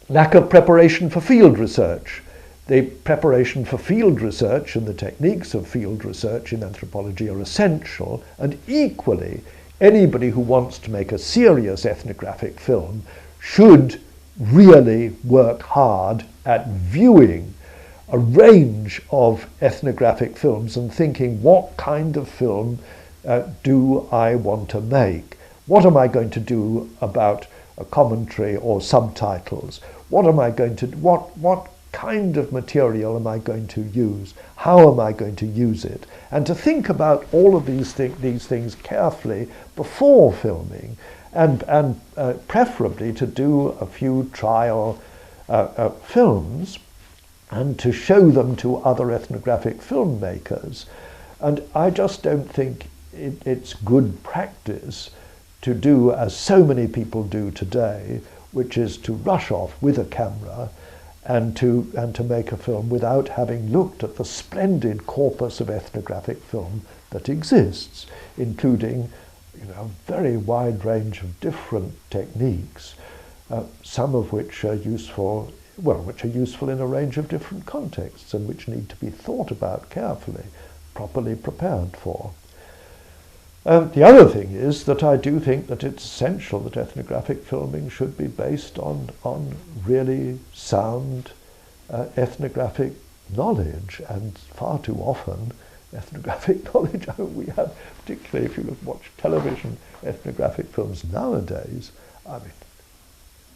lack of preparation for field research. The preparation for field research and the techniques of field research in anthropology are essential, and equally anybody who wants to make a serious ethnographic film should really work hard at viewing a range of ethnographic films and thinking, what kind of film do I want to make? What am I going to do about a commentary or subtitles? What am I going to, what kind of material am I going to use? How am I going to use it? And to think about all of these things carefully before filming, and preferably to do a few trial films and to show them to other ethnographic filmmakers. And I just don't think it's good practice to do as so many people do today, which is to rush off with a camera and to make a film without having looked at the splendid corpus of ethnographic film that exists, including, you know, a very wide range of different techniques, some of which are useful, which are useful in a range of different contexts and which need to be thought about carefully, properly prepared for. The other thing is that I do think that it's essential that ethnographic filming should be based on really sound ethnographic knowledge, and far too often ethnographic knowledge we have, particularly if you watch television ethnographic films nowadays, I mean,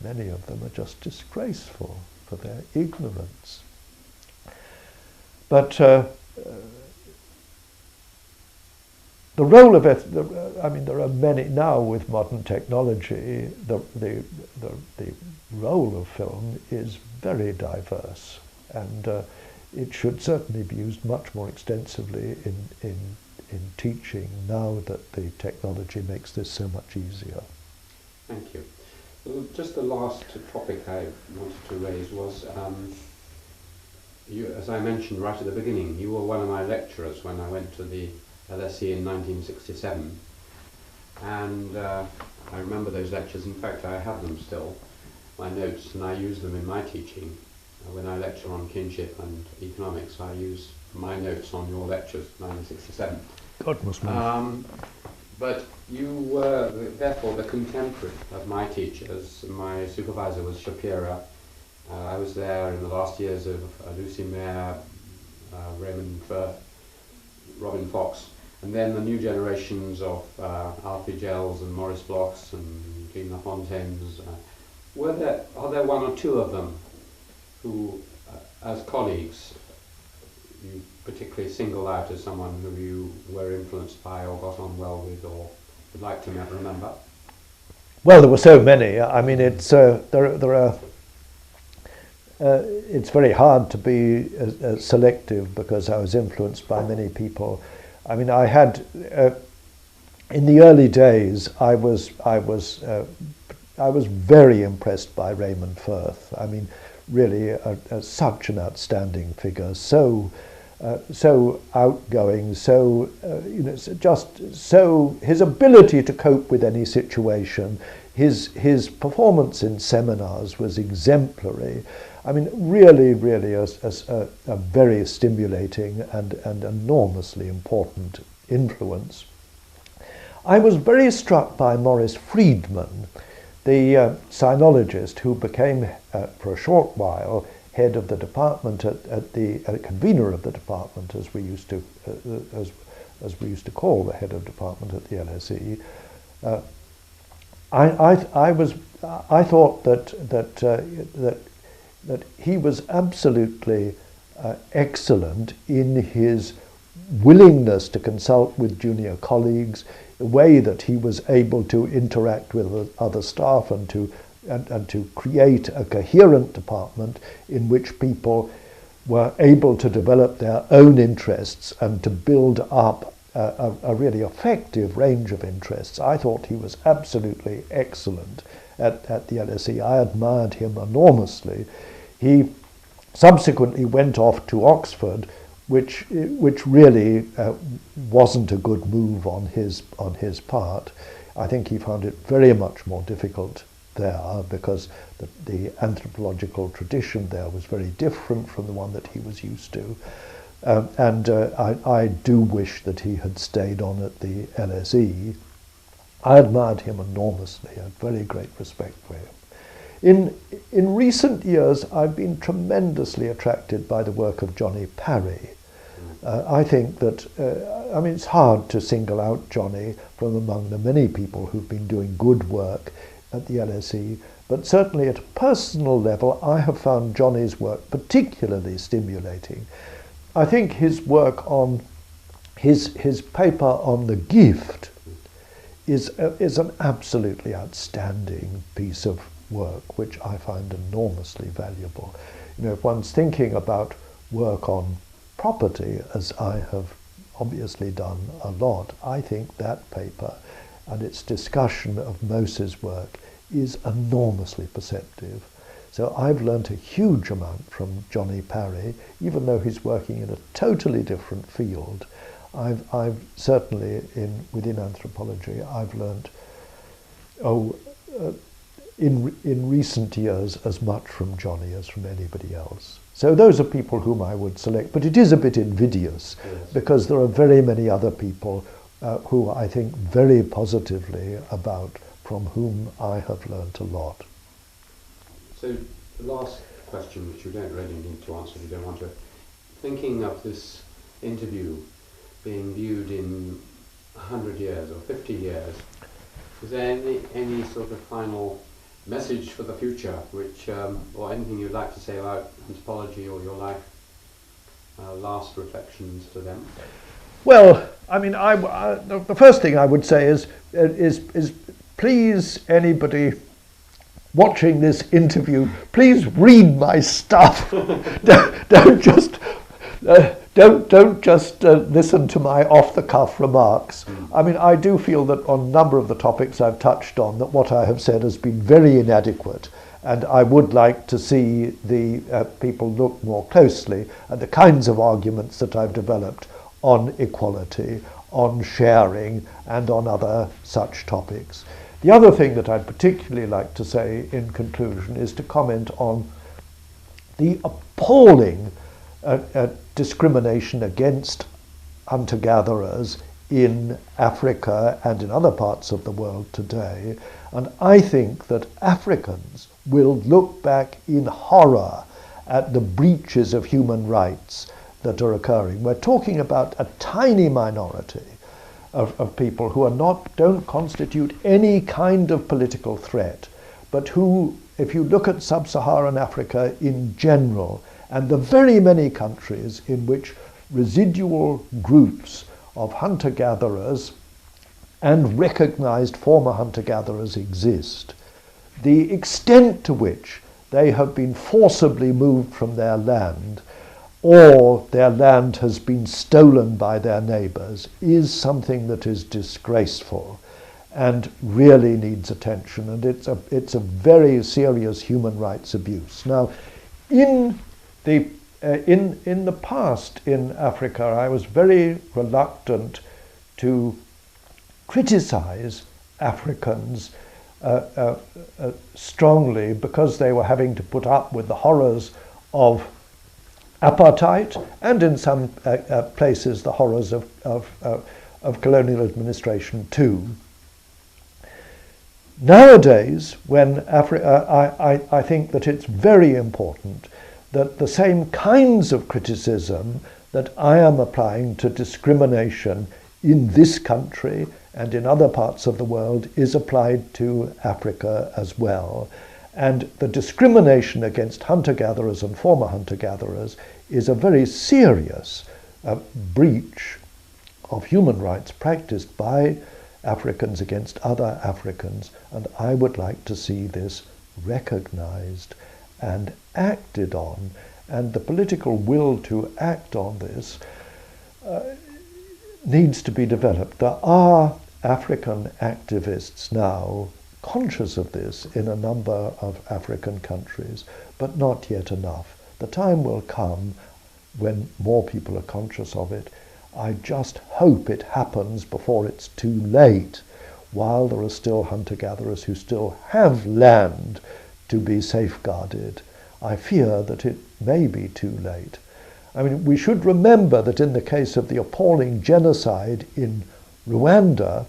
many of them are just disgraceful for their ignorance. But the role of I mean, there are many now with modern technology. The role of film is very diverse, and it should certainly be used much more extensively in teaching now that the technology makes this so much easier. Thank you. Well, just the last topic I wanted to raise was, as I mentioned right at the beginning, you were one of my lecturers when I went to the LSE in 1967, and I remember those lectures. In fact, I have them still, my notes, and I use them in my teaching. When I lecture on kinship and economics, I use my notes on your lectures, 1967. God must know. But you were therefore the contemporary of my teachers. My supervisor was Shapira. I was there in the last years of Lucy Mayer, Raymond Firth, Robin Fox, and then the new generations of Alfie Gels and Maurice Blocks and Jean Lafontaine's. Are there one or two of them who, as colleagues, you particularly single out as someone who you were influenced by or got on well with or would like to remember? Well, there were so many. I mean, it's it's very hard to be selective because I was influenced by many people. I mean, I had in the early days, I was very impressed by Raymond Firth. I mean, really such an outstanding figure, so outgoing, so just so his ability to cope with any situation, his performance in seminars was exemplary. I mean, really a very stimulating and enormously important influence. I was very struck by Maurice Friedman, the sinologist who became, for a short while, head of the department convener of the department, as we used to call the head of department at the LSE. I thought that he was absolutely excellent in his willingness to consult with junior colleagues, the way that he was able to interact with other staff and to create a coherent department in which people were able to develop their own interests and to build up a really effective range of interests. I thought he was absolutely excellent at the LSE. I admired him enormously. He subsequently went off to Oxford, which really wasn't a good move on his part. I think he found it very much more difficult there because the anthropological tradition there was very different from the one that he was used to. I do wish that he had stayed on at the LSE. I admired him enormously. I had very great respect for him. In recent years, I've been tremendously attracted by the work of Johnny Parry. I think that, I mean, it's hard to single out Johnny from among the many people who've been doing good work at the LSE, but certainly at a personal level, I have found Johnny's work particularly stimulating. I think his work on his paper on the gift is an absolutely outstanding piece of work, which I find enormously valuable. You know, if one's thinking about work on property, as I have obviously done a lot, I think that paper and its discussion of Moses' work is enormously perceptive. So I've learnt a huge amount from Johnny Parry, even though he's working in a totally different field. I've certainly within anthropology, I've learnt in recent years as much from Johnny as from anybody else. So those are people whom I would select, but it is a bit invidious, yes, because there are very many other people who I think very positively about, from whom I have learnt a lot. So the last question, which you don't really need to answer if you don't want to, thinking of this interview being viewed in 100 years or 50 years, is there any sort of final message for the future, which or anything you'd like to say about anthropology or your life, last reflections to them? Well, I mean, the first thing I would say is please, anybody watching this interview, please read my stuff. don't just listen to my off-the-cuff remarks. I mean, I do feel that on a number of the topics I've touched on, that what I have said has been very inadequate, and I would like to see the people look more closely at the kinds of arguments that I've developed on equality, on sharing, and on other such topics. The other thing that I'd particularly like to say in conclusion is to comment on the appalling discrimination against hunter-gatherers in Africa and in other parts of the world today. And I think that Africans will look back in horror at the breaches of human rights that are occurring. We're talking about a tiny minority of people who don't constitute any kind of political threat, but who, if you look at sub-Saharan Africa in general, and the very many countries in which residual groups of hunter-gatherers and recognized former hunter-gatherers exist, the extent to which they have been forcibly moved from their land, or their land has been stolen by their neighbors, is something that is disgraceful and really needs attention, and it's a very serious human rights abuse. Now, in the past in Africa, I was very reluctant to criticize Africans strongly, because they were having to put up with the horrors of apartheid, and in some places the horrors of colonial administration too. Nowadays, when I think that it's very important that the same kinds of criticism that I am applying to discrimination in this country and in other parts of the world is applied to Africa as well. And the discrimination against hunter-gatherers and former hunter-gatherers is a very serious breach of human rights practiced by Africans against other Africans, and I would like to see this recognized and acted on, and the political will to act on this needs to be developed. There are African activists now conscious of this in a number of African countries, but not yet enough. The time will come when more people are conscious of it. I just hope it happens before it's too late, while there are still hunter-gatherers who still have land to be safeguarded. I fear that it may be too late. I mean, we should remember that in the case of the appalling genocide in Rwanda,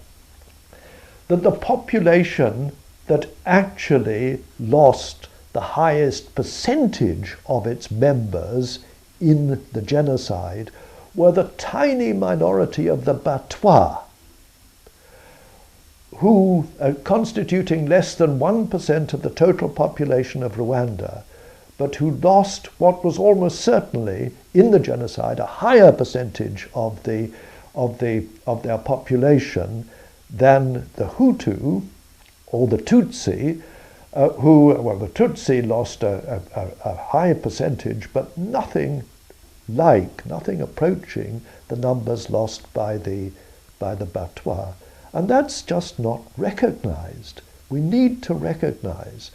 that the population that actually lost the highest percentage of its members in the genocide were the tiny minority of the Batwa, who, constituting less than 1% of the total population of Rwanda, but who lost what was almost certainly, in the genocide, a higher percentage of their population than the Hutu or the Tutsi, the Tutsi lost a high percentage, but nothing approaching the numbers lost by the Batwa. And that's just not recognized. We need to recognize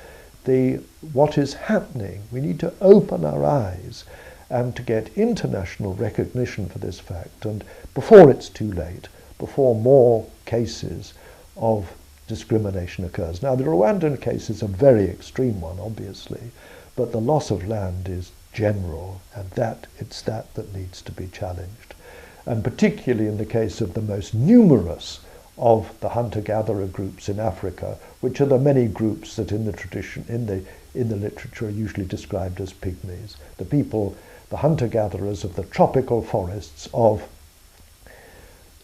what is happening. We need to open our eyes and to get international recognition for this fact, and before it's too late, before more cases of discrimination occurs. Now, the Rwandan case is a very extreme one, obviously, but the loss of land is general, and it's that needs to be challenged. And particularly in the case of the most numerous of the hunter-gatherer groups in Africa, which are the many groups that in the tradition, in the literature, are usually described as pygmies. The hunter-gatherers of the tropical forests of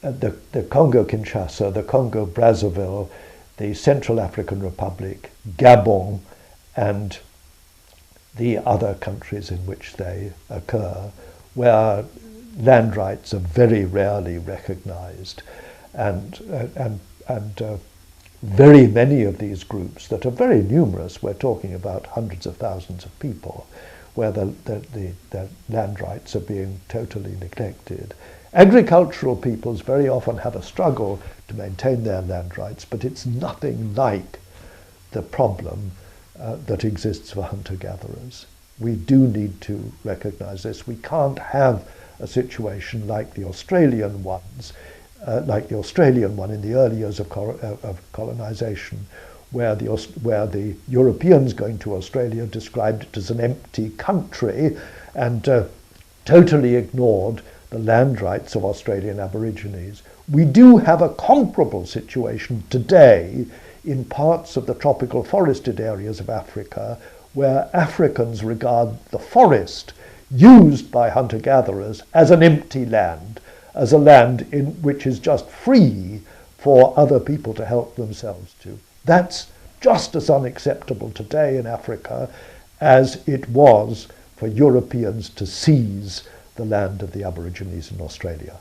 the Congo-Kinshasa, the Congo-Brazzaville, the Central African Republic, Gabon, and the other countries in which they occur, where land rights are very rarely recognized. And very many of these groups that are very numerous, we're talking about hundreds of thousands of people, where the land rights are being totally neglected. Agricultural peoples very often have a struggle to maintain their land rights, but it's nothing like the problem that exists for hunter-gatherers. We do need to recognize this. We can't have a situation like the Australian ones, like the Australian one in the early years of colonization, where the Europeans going to Australia described it as an empty country and totally ignored the land rights of Australian Aborigines. We do have a comparable situation today in parts of the tropical forested areas of Africa, where Africans regard the forest used by hunter-gatherers as an empty land, as a land which is just free for other people to help themselves to. That's just as unacceptable today in Africa as it was for Europeans to seize the land of the Aborigines in Australia.